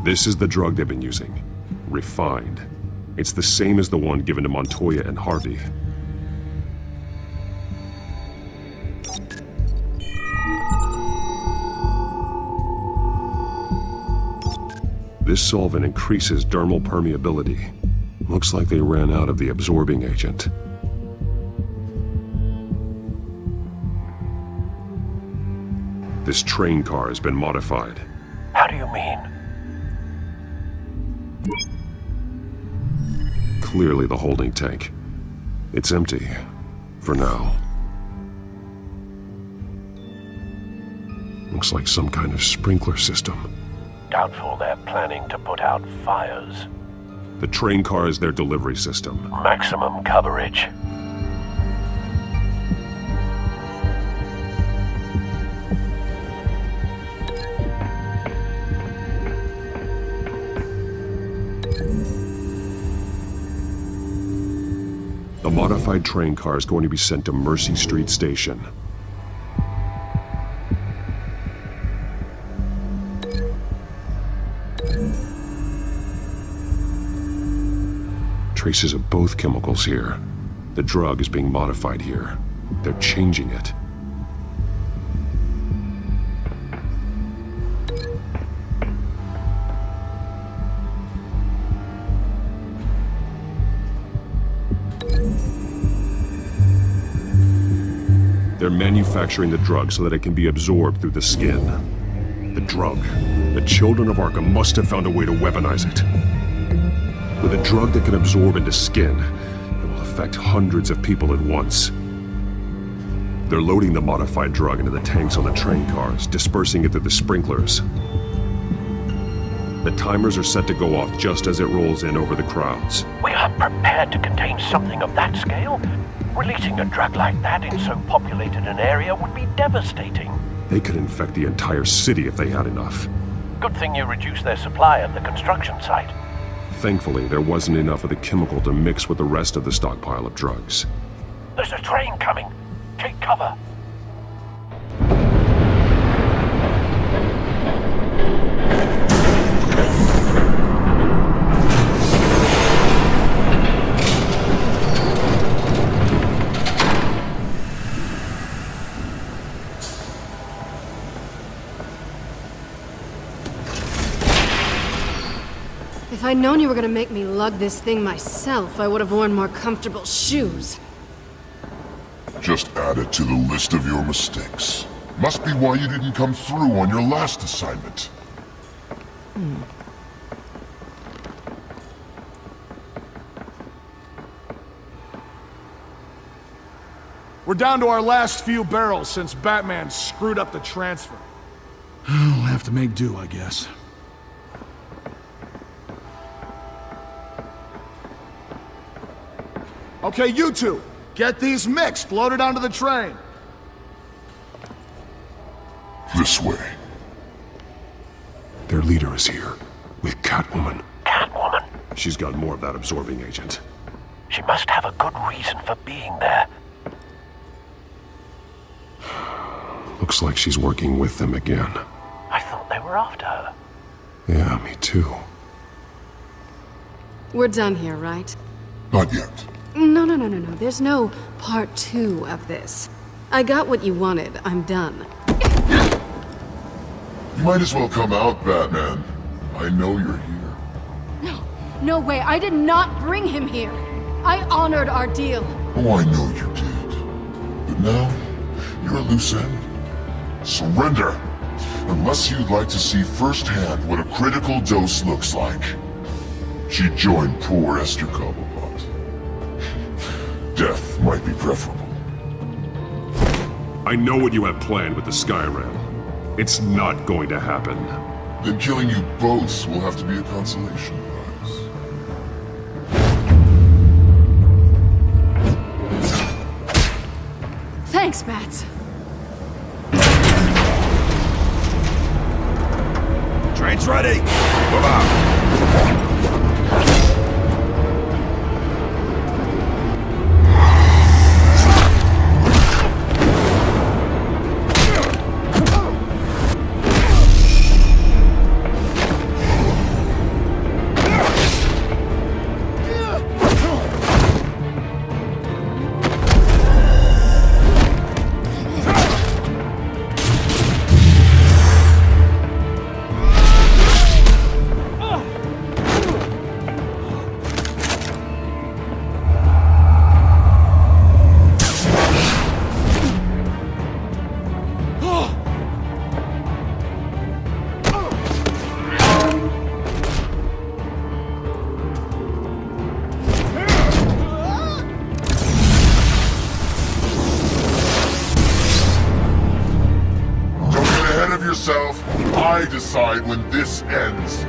This is the drug they've been using. Refined. It's the same as the one given to Montoya and Harvey. This solvent increases dermal permeability. Looks like they ran out of the absorbing agent. This train car has been modified. How do you mean? Clearly the holding tank. It's empty. For now. Looks like some kind of sprinkler system. Doubtful they're planning to put out fires. The train car is their delivery system. Maximum coverage. The modified train car is going to be sent to Mercy Street Station. Traces of both chemicals here. The drug is being modified here. They're changing it. They're manufacturing the drug so that it can be absorbed through the skin. The drug. The children of Arkham must have found a way to weaponize it. With a drug that can absorb into skin, it will affect hundreds of people at once. They're loading the modified drug into the tanks on the train cars, dispersing it through the sprinklers. The timers are set to go off just as it rolls in over the crowds. We are prepared to contain something of that scale. Releasing a drug like that in so populated an area would be devastating. They could infect the entire city if they had enough. Good thing you reduced their supply at the construction site. Thankfully, there wasn't enough of the chemical to mix with the rest of the stockpile of drugs. There's a train coming. Take cover. If I'd known you were gonna make me lug this thing myself, I would have worn more comfortable shoes. Just add it to the list of your mistakes. Must be why you didn't come through on your last assignment. We're down to our last few barrels since Batman screwed up the transfer. We'll have to make do, I guess. Okay, you two, get these mixed, loaded onto the train. This way. Their leader is here, with Catwoman. Catwoman? She's got more of that absorbing agent. She must have a good reason for being there. Looks like she's working with them again. I thought they were after her. Yeah, me too. We're done here, right? Not yet. No. There's no part 2 of this. I got what you wanted. I'm done. You might as well come out, Batman. I know you're here. No way. I did not bring him here. I honored our deal. Oh, I know you did. But now, you're a loose end. Surrender! Unless you'd like to see firsthand what a critical dose looks like. She joined poor Esther Cobblepot. Death might be preferable. I know what you have planned with the Skyrim. It's not going to happen. Then killing you both will have to be a consolation prize. Thanks, Bats. Train's ready! Move out! I decide when this ends.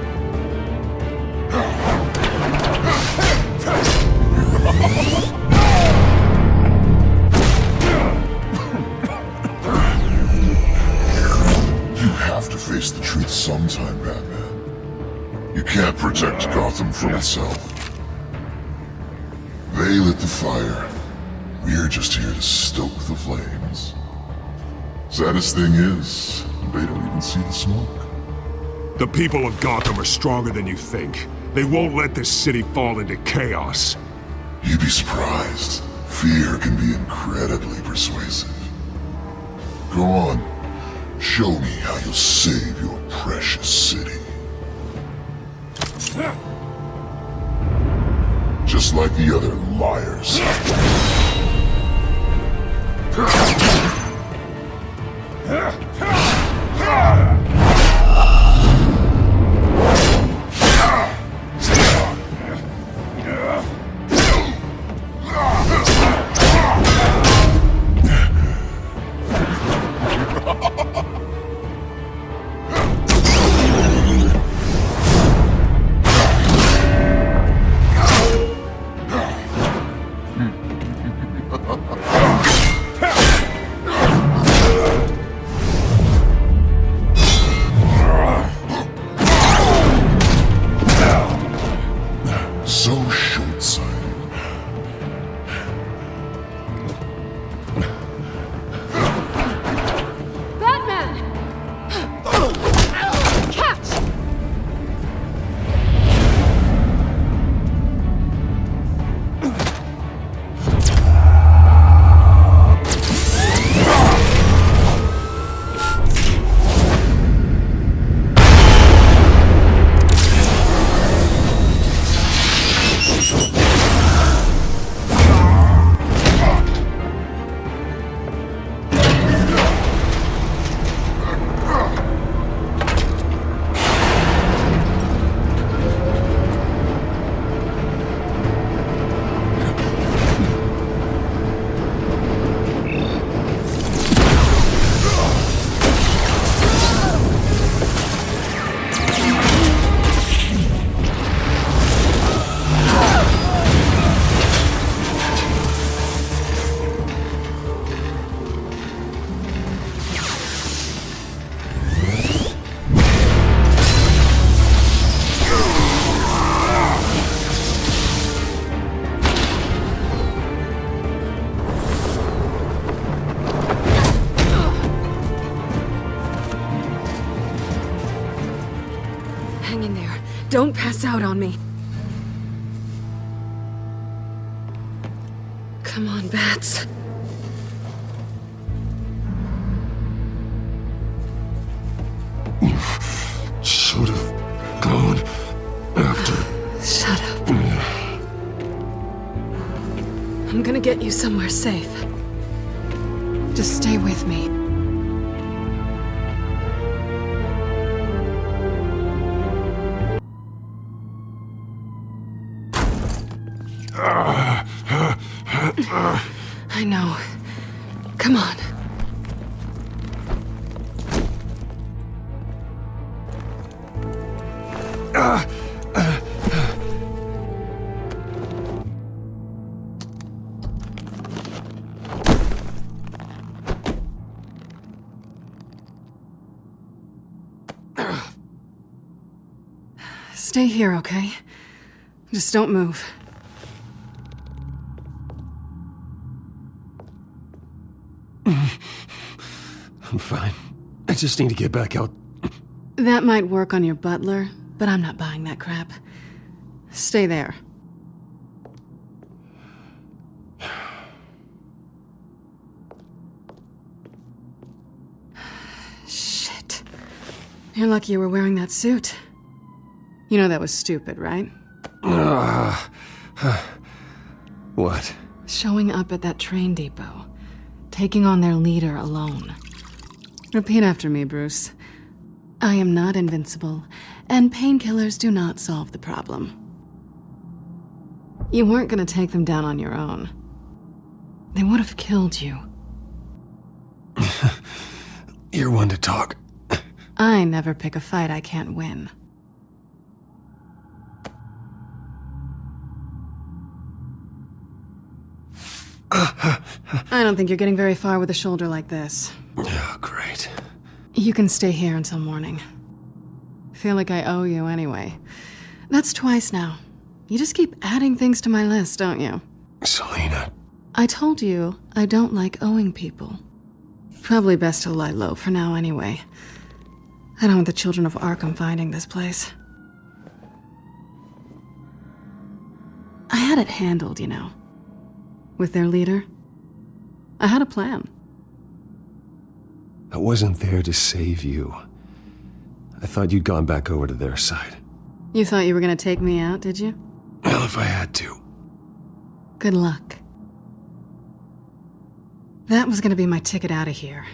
You have to face the truth sometime, Batman. You can't protect Gotham from itself. They lit the fire. We're just here to stoke the flames. Saddest thing is, they don't even see the smoke. The people of Gotham are stronger than you think. They won't let this city fall into chaos. You'd be surprised. Fear can be incredibly persuasive. Go on. Show me how you'll save your precious city. Just like the other liars. So short-sighted. Batman! Catch! Hang in there. Don't pass out on me. Come on, Bats. Should have gone after. Shut up. I'm gonna get you somewhere safe. Just stay with me. I know. Come on. Stay here, okay? Just don't move. I'm fine. I just need to get back out. That might work on your butler, but I'm not buying that crap. Stay there. Shit. You're lucky you were wearing that suit. You know that was stupid, right? What? Showing up at that train depot. Taking on their leader alone. Repeat after me, Bruce. I am not invincible, and painkillers do not solve the problem. You weren't gonna take them down on your own. They would have killed you. You're one to talk. I never pick a fight I can't win. I don't think you're getting very far with a shoulder like this. Oh, great. You can stay here until morning. Feel like I owe you anyway. That's twice now. You just keep adding things to my list, don't you? Selina. I told you I don't like owing people. Probably best to lie low for now anyway. I don't want the children of Arkham finding this place. I had it handled, you know. With their leader. I had a plan. I wasn't there to save you. I thought you'd gone back over to their side. You thought you were gonna take me out, did you? Well, if I had to. Good luck. That was gonna be my ticket out of here.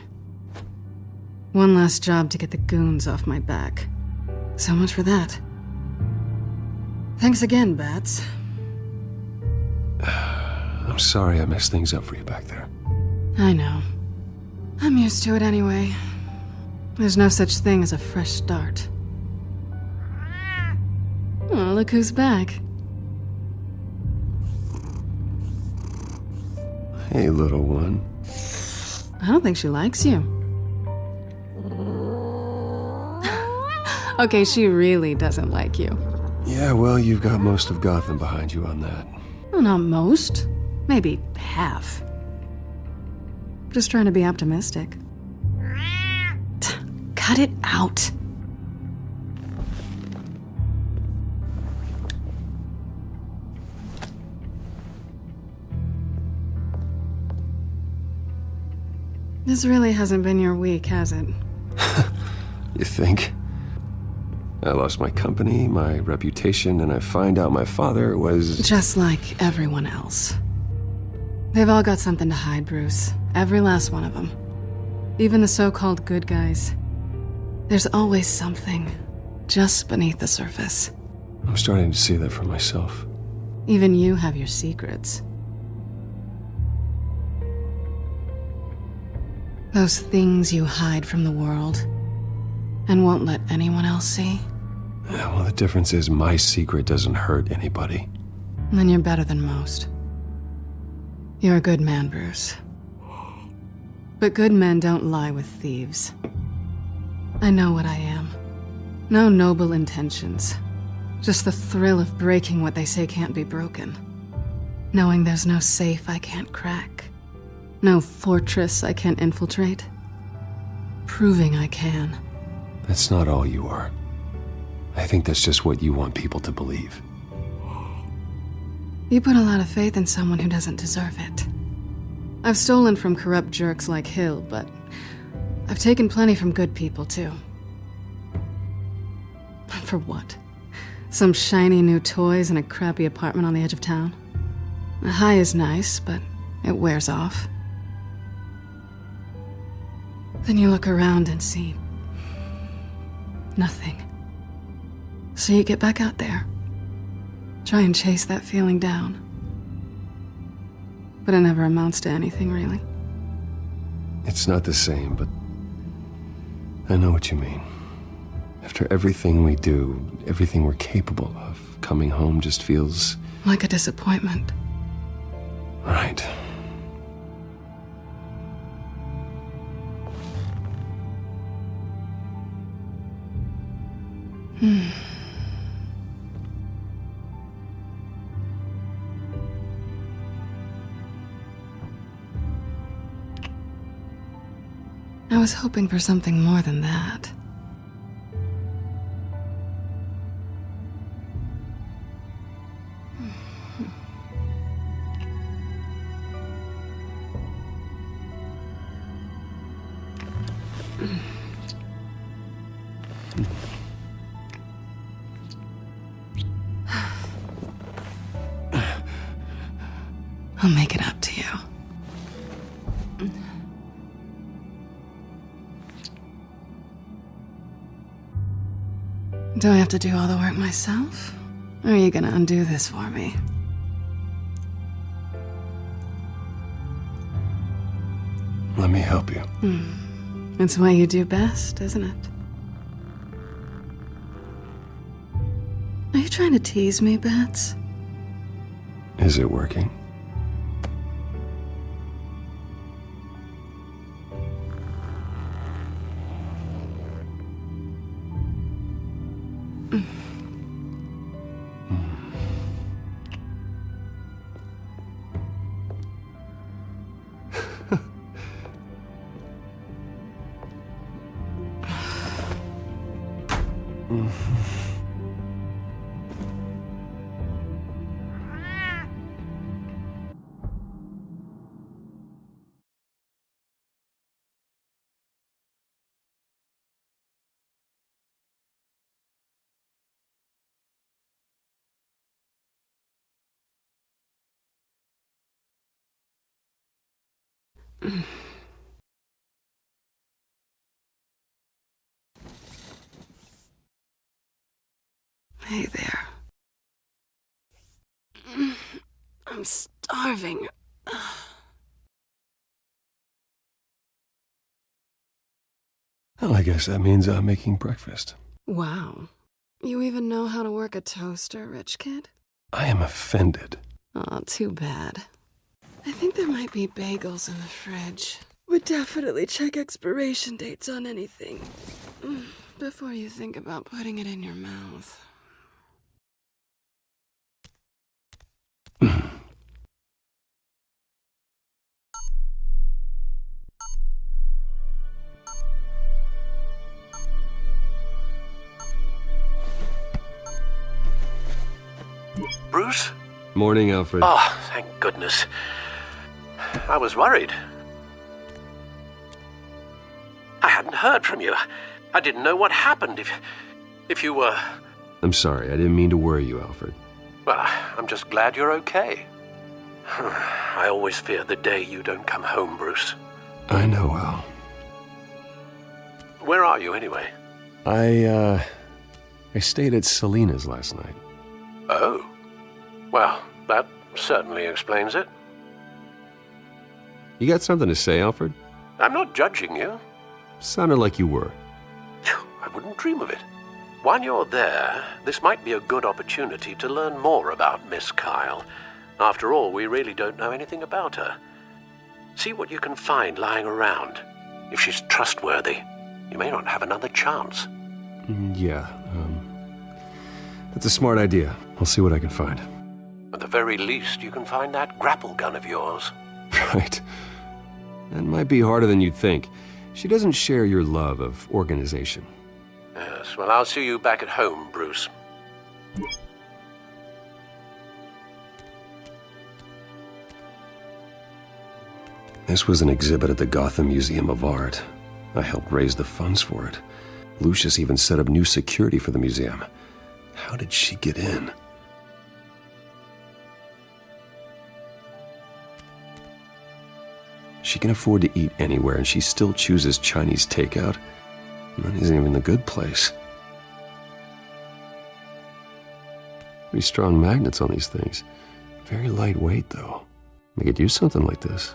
One last job to get the goons off my back. So much for that. Thanks again, Bats. I'm sorry I messed things up for you back there. I know. I'm used to it anyway. There's no such thing as a fresh start. Oh, look who's back. Hey, little one. I don't think she likes you. Okay, she really doesn't like you. Yeah, well, you've got most of Gotham behind you on that. Well, not most. Maybe half. Just trying to be optimistic. Cut it out. This really hasn't been your week, has it? You think? I lost my company, my reputation, and I find out my father was... Just like everyone else. They've all got something to hide, Bruce. Every last one of them. Even the so-called good guys. There's always something just beneath the surface. I'm starting to see that for myself. Even you have your secrets. Those things you hide from the world and won't let anyone else see. Yeah, well, the difference is my secret doesn't hurt anybody. Then you're better than most. You're a good man, Bruce. But good men don't lie with thieves. I know what I am. No noble intentions. Just the thrill of breaking what they say can't be broken. Knowing there's no safe I can't crack. No fortress I can't infiltrate. Proving I can. That's not all you are. I think that's just what you want people to believe. You put a lot of faith in someone who doesn't deserve it. I've stolen from corrupt jerks like Hill, but I've taken plenty from good people, too. For what? Some shiny new toys and a crappy apartment on the edge of town? The high is nice, but it wears off. Then you look around and see nothing. So you get back out there. Try and chase that feeling down. But it never amounts to anything, really. It's not the same, but I know what you mean. After everything we do, everything we're capable of, coming home just feels... like a disappointment. Right. I was hoping for something more than that. I'll make it up to you. Do I have to do all the work myself? Or are you gonna undo this for me? Let me help you. It's what you do best, isn't it? trying to tease me, Bats? Is it working? Hey there. I'm starving. Well, I guess that means I'm making breakfast. Wow. You even know how to work a toaster, rich kid? I am offended. Aw, too bad. I think there might be bagels in the fridge. Would definitely check expiration dates on anything before you think about putting it in your mouth. Bruce? Morning, Alfred. Oh, thank goodness. I was worried. I hadn't heard from you. I didn't know what happened if you were... I'm sorry, I didn't mean to worry you, Alfred. Well, I'm just glad you're okay. I always fear the day you don't come home, Bruce. I know, Al. Where are you, anyway? I stayed at Selena's last night. Oh. Well, that certainly explains it. You got something to say, Alfred? I'm not judging you. Sounded like you were. I wouldn't dream of it. While you're there, this might be a good opportunity to learn more about Miss Kyle. After all, we really don't know anything about her. See what you can find lying around. If she's trustworthy, you may not have another chance. Yeah, that's a smart idea. I'll see what I can find. At the very least, you can find that grapple gun of yours. Right. That might be harder than you'd think. She doesn't share your love of organization. Yes, well, I'll see you back at home, Bruce. This was an exhibit at the Gotham Museum of Art. I helped raise the funds for it. Lucius even set up new security for the museum. How did she get in? She can afford to eat anywhere, and she still chooses Chinese takeout. That isn't even the good place. Pretty strong magnets on these things. Very lightweight, though. I could use something like this.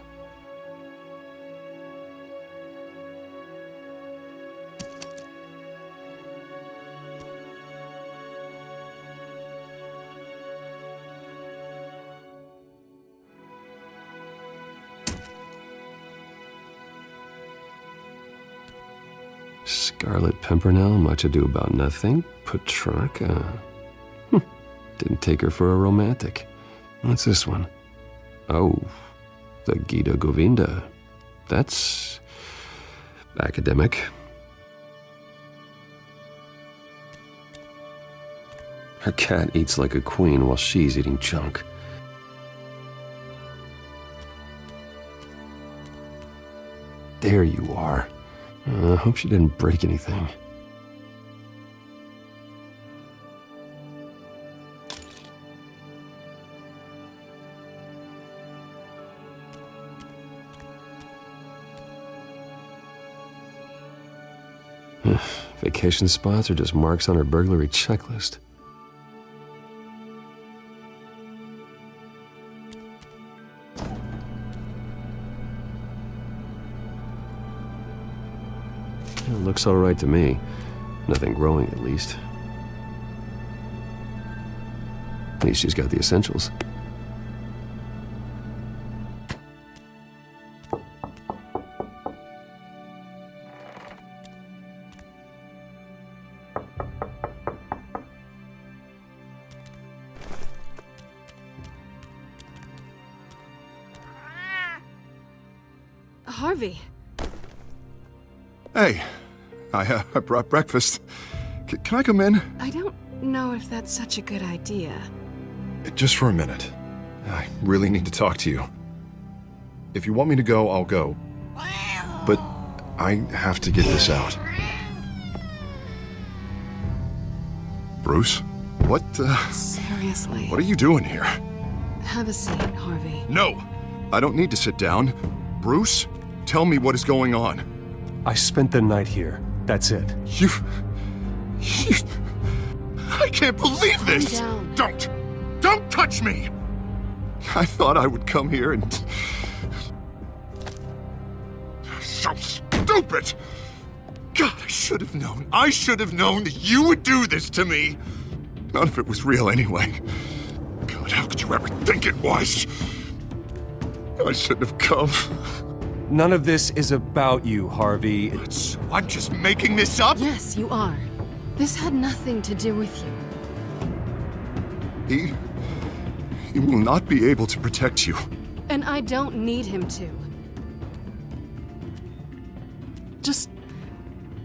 Scarlet Pimpernel, much ado about nothing. Petrarca. Didn't take her for a romantic. What's this one? Oh, the Gita Govinda. That's academic. Her cat eats like a queen while she's eating junk. There you are. I hope she didn't break anything. Vacation spots are just marks on her burglary checklist. Looks all right to me. Nothing growing, at least. At least she's got the essentials. Harvey. Hey, I brought breakfast. Can I come in? I don't know if that's such a good idea. Just for a minute. I really need to talk to you. If you want me to go, I'll go. But I have to get this out. Bruce? What, Seriously. What are you doing here? Have a seat, Harvey. No! I don't need to sit down. Bruce, tell me what is going on. I spent the night here. That's it. You... I can't believe this! Calm down. Don't touch me! I thought I would come here and... So stupid! God, I should have known. I should have known that you would do this to me. None of it was real anyway. God, how could you ever think it was? I shouldn't have come. None of this is about you, Harvey. So I'm just making this up? Yes, you are. This had nothing to do with you. He will not be able to protect you. And I don't need him to. Just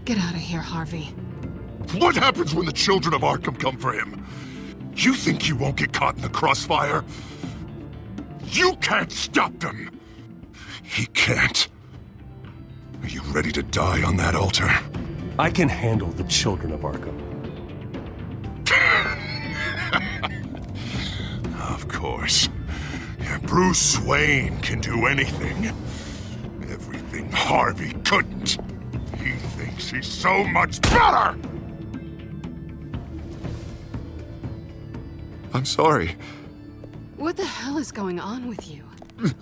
get out of here, Harvey. What happens when the children of Arkham come for him? You think you won't get caught in the crossfire? You can't stop them! He can't. Are you ready to die on that altar? I can handle the children of Arkham. Of course. Bruce Wayne can do anything. Everything Harvey couldn't. He thinks he's so much better! I'm sorry. What the hell is going on with you?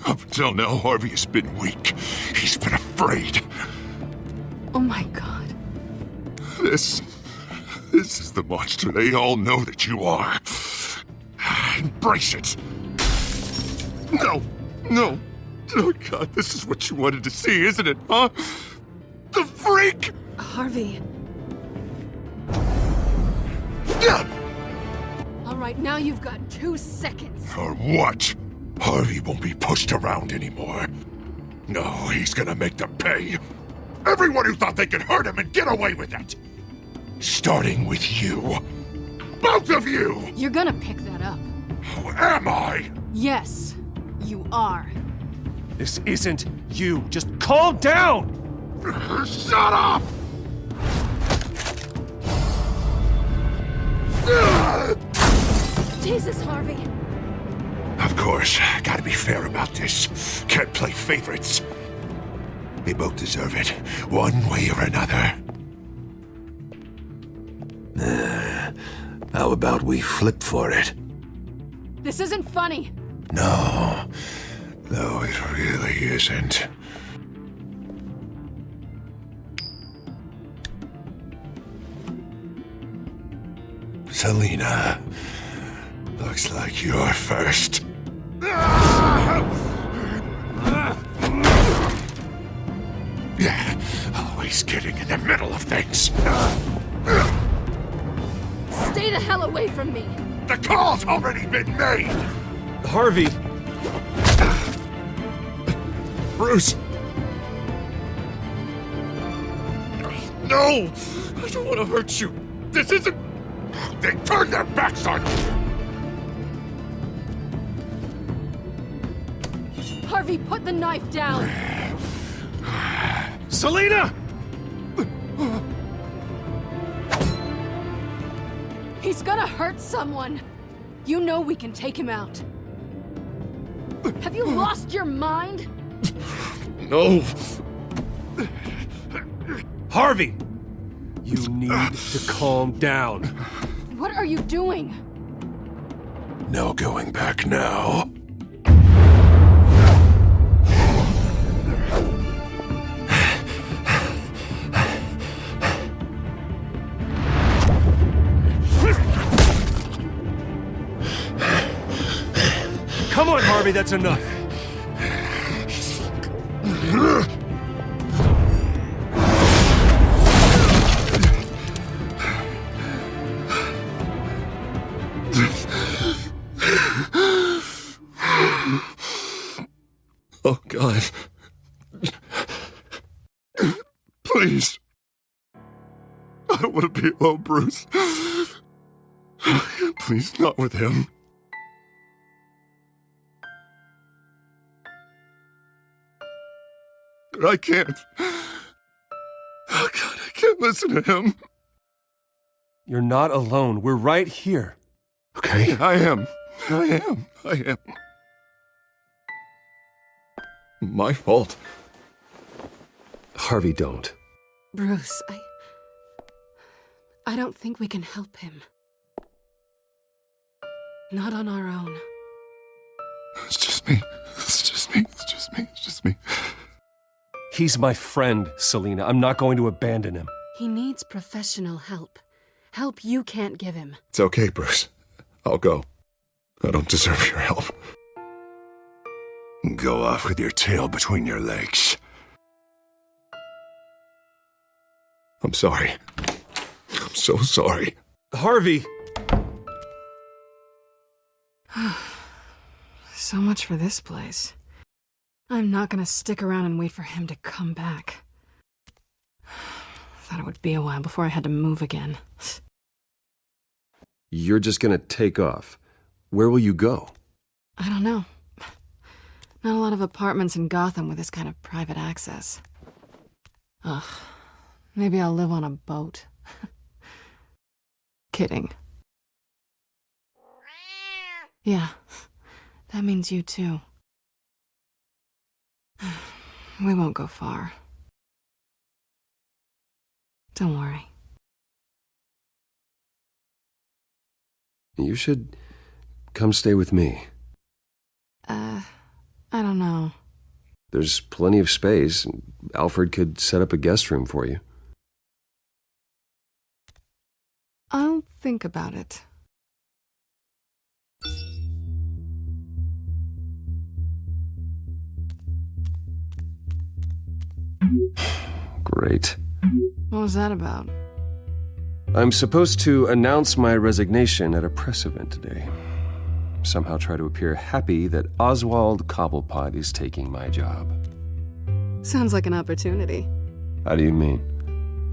Up until now, Harvey has been weak. He's been afraid. Oh my God. This is the monster they all know that you are. Embrace it. No. Oh God, this is what you wanted to see, isn't it, huh? The freak! Harvey. Yeah! All right, now you've got 2 seconds. For what? Harvey won't be pushed around anymore. No, he's gonna make them pay. Everyone who thought they could hurt him and get away with it. Starting with you. Both of you! You're gonna pick that up. Who am I? Yes, you are. This isn't you. Just calm down! Shut up! Jesus, Harvey. Of course, gotta be fair about this. Can't play favorites. They both deserve it, one way or another. How about we flip for it? This isn't funny. No, it really isn't. Selina, looks like you're first. Yeah, always getting in the middle of things. Stay the hell away from me. The call's already been made! Harvey! Bruce! No! I don't want to hurt you! This isn't... They turned their backs on you! Harvey, put the knife down! Selina! He's gonna hurt someone! You know we can take him out. Have you lost your mind? No! Harvey! You need to calm down. What are you doing? No going back now. Harvey, that's enough. Oh, God. Please. I don't want to be alone, Bruce. Please, not with him. I can't. Oh, God, I can't listen to him. You're not alone. We're right here. Okay. I am. My fault. Harvey, don't. Bruce, I don't think we can help him. Not on our own. It's just me. He's my friend, Selina. I'm not going to abandon him. He needs professional help. Help you can't give him. It's okay, Bruce. I'll go. I don't deserve your help. Go off with your tail between your legs. I'm sorry. I'm so sorry. Harvey! So much for this place. I'm not gonna stick around and wait for him to come back. Thought it would be a while before I had to move again. You're just gonna take off. Where will you go? I don't know. Not a lot of apartments in Gotham with this kind of private access. Ugh. Maybe I'll live on a boat. Kidding. Yeah, that means you too. We won't go far. Don't worry. You should come stay with me. I don't know. There's plenty of space. Alfred could set up a guest room for you. I'll think about it. Great. What was that about? I'm supposed to announce my resignation at a press event today. Somehow try to appear happy that Oswald Cobblepot is taking my job. Sounds like an opportunity. How do you mean?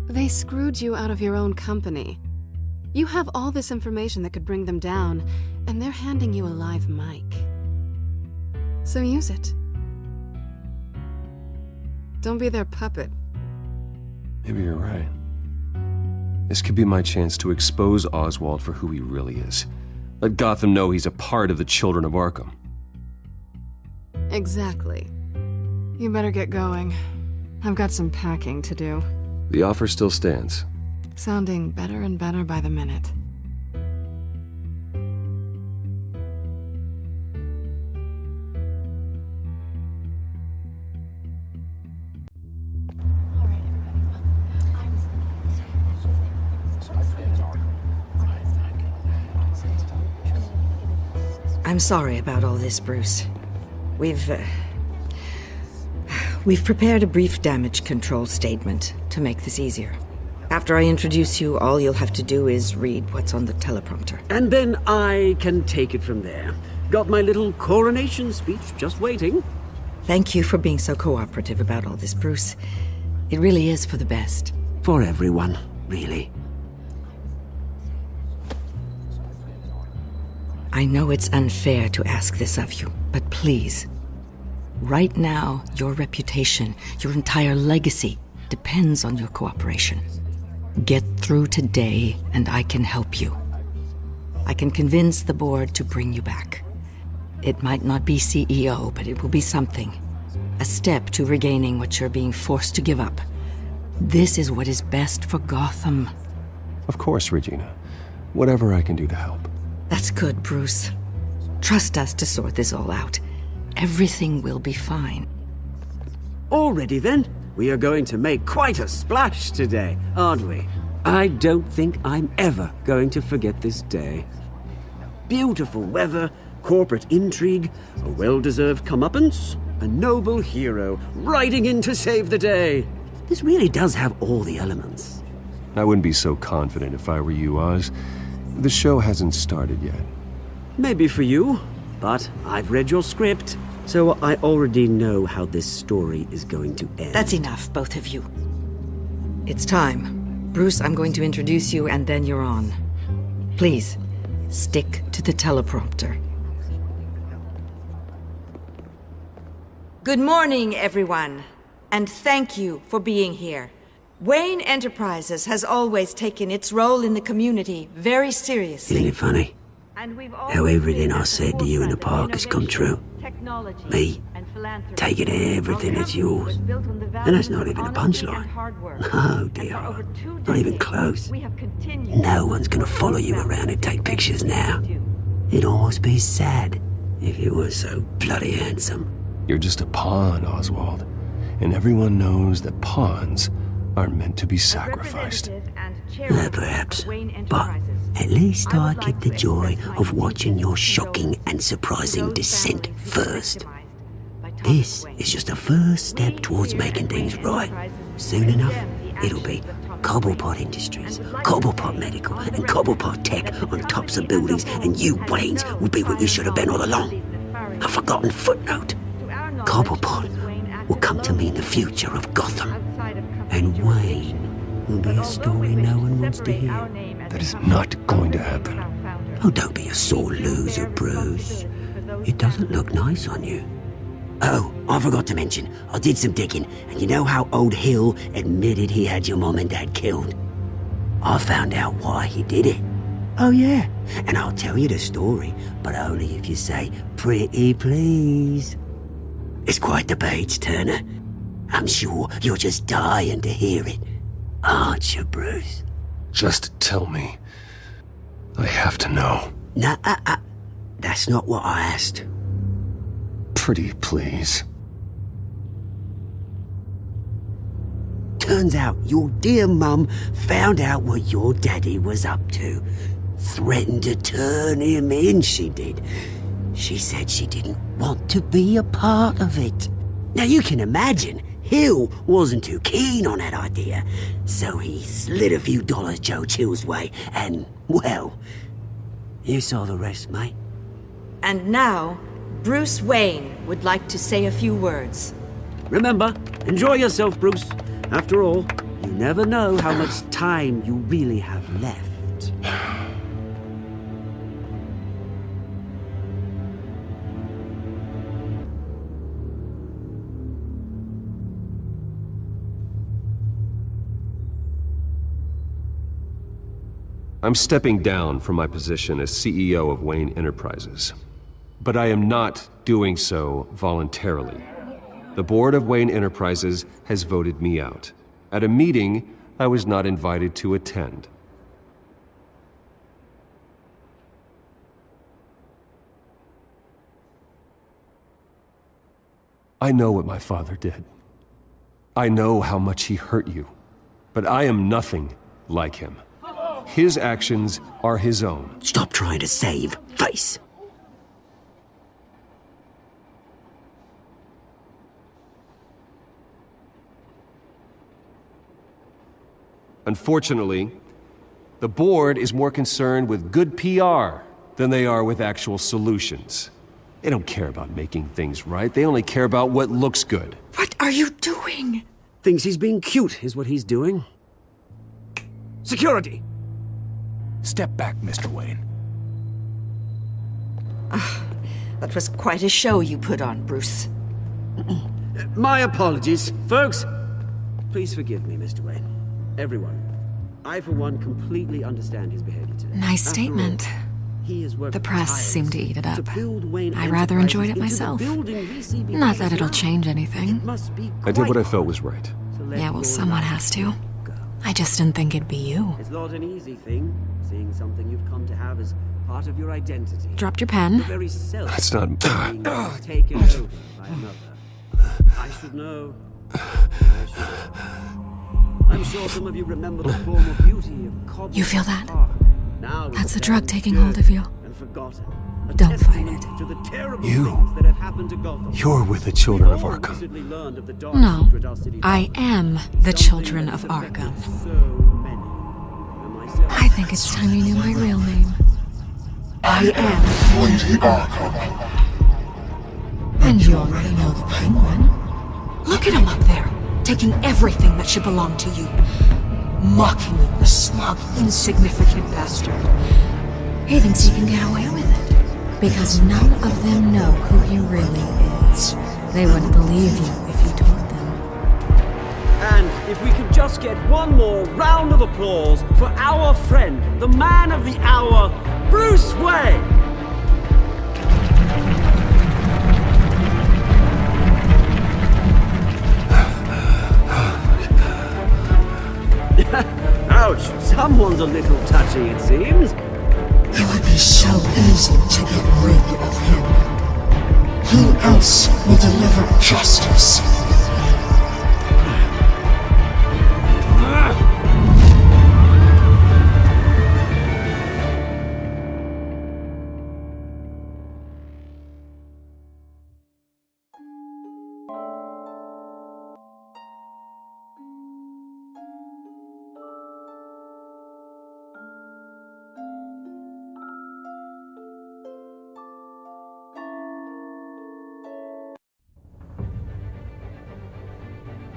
They screwed you out of your own company. You have all this information that could bring them down, and they're handing you a live mic. So use it. Don't be their puppet. Maybe you're right. This could be my chance to expose Oswald for who he really is. Let Gotham know he's a part of the Children of Arkham. Exactly. You better get going. I've got some packing to do. The offer still stands. Sounding better and better by the minute. I'm sorry about all this, Bruce. We've prepared a brief damage control statement to make this easier. After I introduce you, all you'll have to do is read what's on the teleprompter. And then I can take it from there. Got my little coronation speech just waiting. Thank you for being so cooperative about all this, Bruce. It really is for the best. For everyone, really. I know it's unfair to ask this of you, but please. Right now, your reputation, your entire legacy, depends on your cooperation. Get through today, and I can help you. I can convince the board to bring you back. It might not be CEO, but it will be something. A step to regaining what you're being forced to give up. This is what is best for Gotham. Of course, Regina. Whatever I can do to help. That's good, Bruce. Trust us to sort this all out. Everything will be fine. Already then, we are going to make quite a splash today, aren't we? I don't think I'm ever going to forget this day. Beautiful weather, corporate intrigue, a well-deserved comeuppance, a noble hero riding in to save the day. This really does have all the elements. I wouldn't be so confident if I were you, Oz. The show hasn't started yet. Maybe for you, but I've read your script, so I already know how this story is going to end. That's enough, both of you. It's time. Bruce, I'm going to introduce you, and then you're on. Please, stick to the teleprompter. Good morning, everyone, and thank you for being here. Wayne Enterprises has always taken its role in the community very seriously. Isn't it funny? How everything I said to you in the park has come true. Me, taking everything that's yours. And that's not even a punchline. Oh dear, not even close. No one's gonna follow you around and take pictures now. It'd almost be sad if you were so bloody handsome. You're just a pawn, Oswald. And everyone knows that pawns aren't meant to be sacrificed. Perhaps, but at least I get the joy of watching your shocking and surprising descent first. This is just a first step towards making things right. Soon enough, it'll be Cobblepot Industries, Cobblepot Medical, and Cobblepot Tech on tops of buildings, and you, Waynes, will be what you should have been all along. A forgotten footnote. Cobblepot will come to mean the future of Gotham, and Wayne will be a story no one wants to hear. That is not going to happen. Oh, don't be a sore loser, Bruce. It doesn't look nice on you. Oh, I forgot to mention, I did some digging, and you know how old Hill admitted he had your mom and dad killed? I found out why he did it. Oh yeah, and I'll tell you the story, but only if you say, pretty please. It's quite the page turner. I'm sure you're just dying to hear it, aren't you, Bruce? Just tell me. I have to know. Nah, that's not what I asked. Pretty please. Turns out your dear mum found out what your daddy was up to. Threatened to turn him in, she did. She said she didn't want to be a part of it. Now you can imagine, Hill wasn't too keen on that idea, so he slid a few dollars Joe Chill's way, and, well, you saw the rest, mate. And now, Bruce Wayne would like to say a few words. Remember, enjoy yourself, Bruce. After all, you never know how much time you really have left. I'm stepping down from my position as CEO of Wayne Enterprises. But I am not doing so voluntarily. The board of Wayne Enterprises has voted me out, at a meeting I was not invited to attend. I know what my father did. I know how much he hurt you, but I am nothing like him. His actions are his own. Stop trying to save face. Unfortunately, the board is more concerned with good PR than they are with actual solutions. They don't care about making things right. They only care about what looks good. What are you doing? Thinks he's being cute, is what he's doing. Security! Step back, Mr. Wayne. That was quite a show you put on, Bruce. My apologies. Folks, please forgive me, Mr. Wayne. Everyone. I, for one, completely understand his behavior today. Nice statement. The press seemed to eat it up. I rather enjoyed it myself. Not that it'll change anything. I did what I felt was right. Yeah, well, someone has to. I just didn't think it'd be you. It's not an easy thing, seeing something you've come to have as part of your identity. Dropped your pen. The very self That's not... being taken over by another. I should know. I'm sure some of you remember the form of beauty of Cobb. You feel that? Now That's the drug taking hold of you. And forgotten. Don't fight it. You're with the children of Arkham. No, I am the children of Arkham. I think it's time you knew my real name. I am Lady Arkham. And you already know the Penguin. Look at him up there, taking everything that should belong to you. Mocking you, the smug, insignificant bastard. He thinks he can get away with it. Because none of them know who he really is. They wouldn't believe you if you told them. And if we could just get one more round of applause for our friend, the man of the hour, Bruce Wayne! Ouch, someone's a little touchy, it seems. It would be so easy to get rid of him. Who else will deliver justice?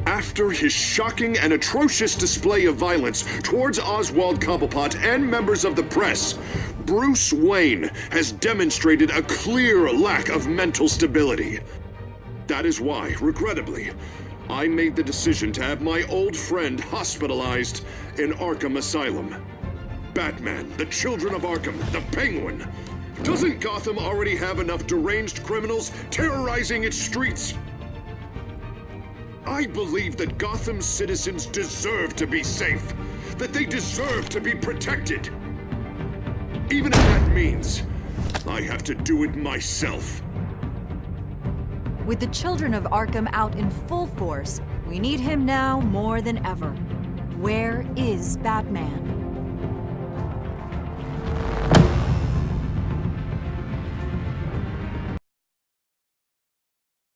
After his shocking and atrocious display of violence towards Oswald Cobblepot and members of the press, Bruce Wayne has demonstrated a clear lack of mental stability. That is why, regrettably, I made the decision to have my old friend hospitalized in Arkham Asylum. Batman, the Children of Arkham, the Penguin. Doesn't Gotham already have enough deranged criminals terrorizing its streets? I believe that Gotham's citizens deserve to be safe, that they deserve to be protected. Even if that means I have to do it myself. With the Children of Arkham out in full force, we need him now more than ever. Where is Batman?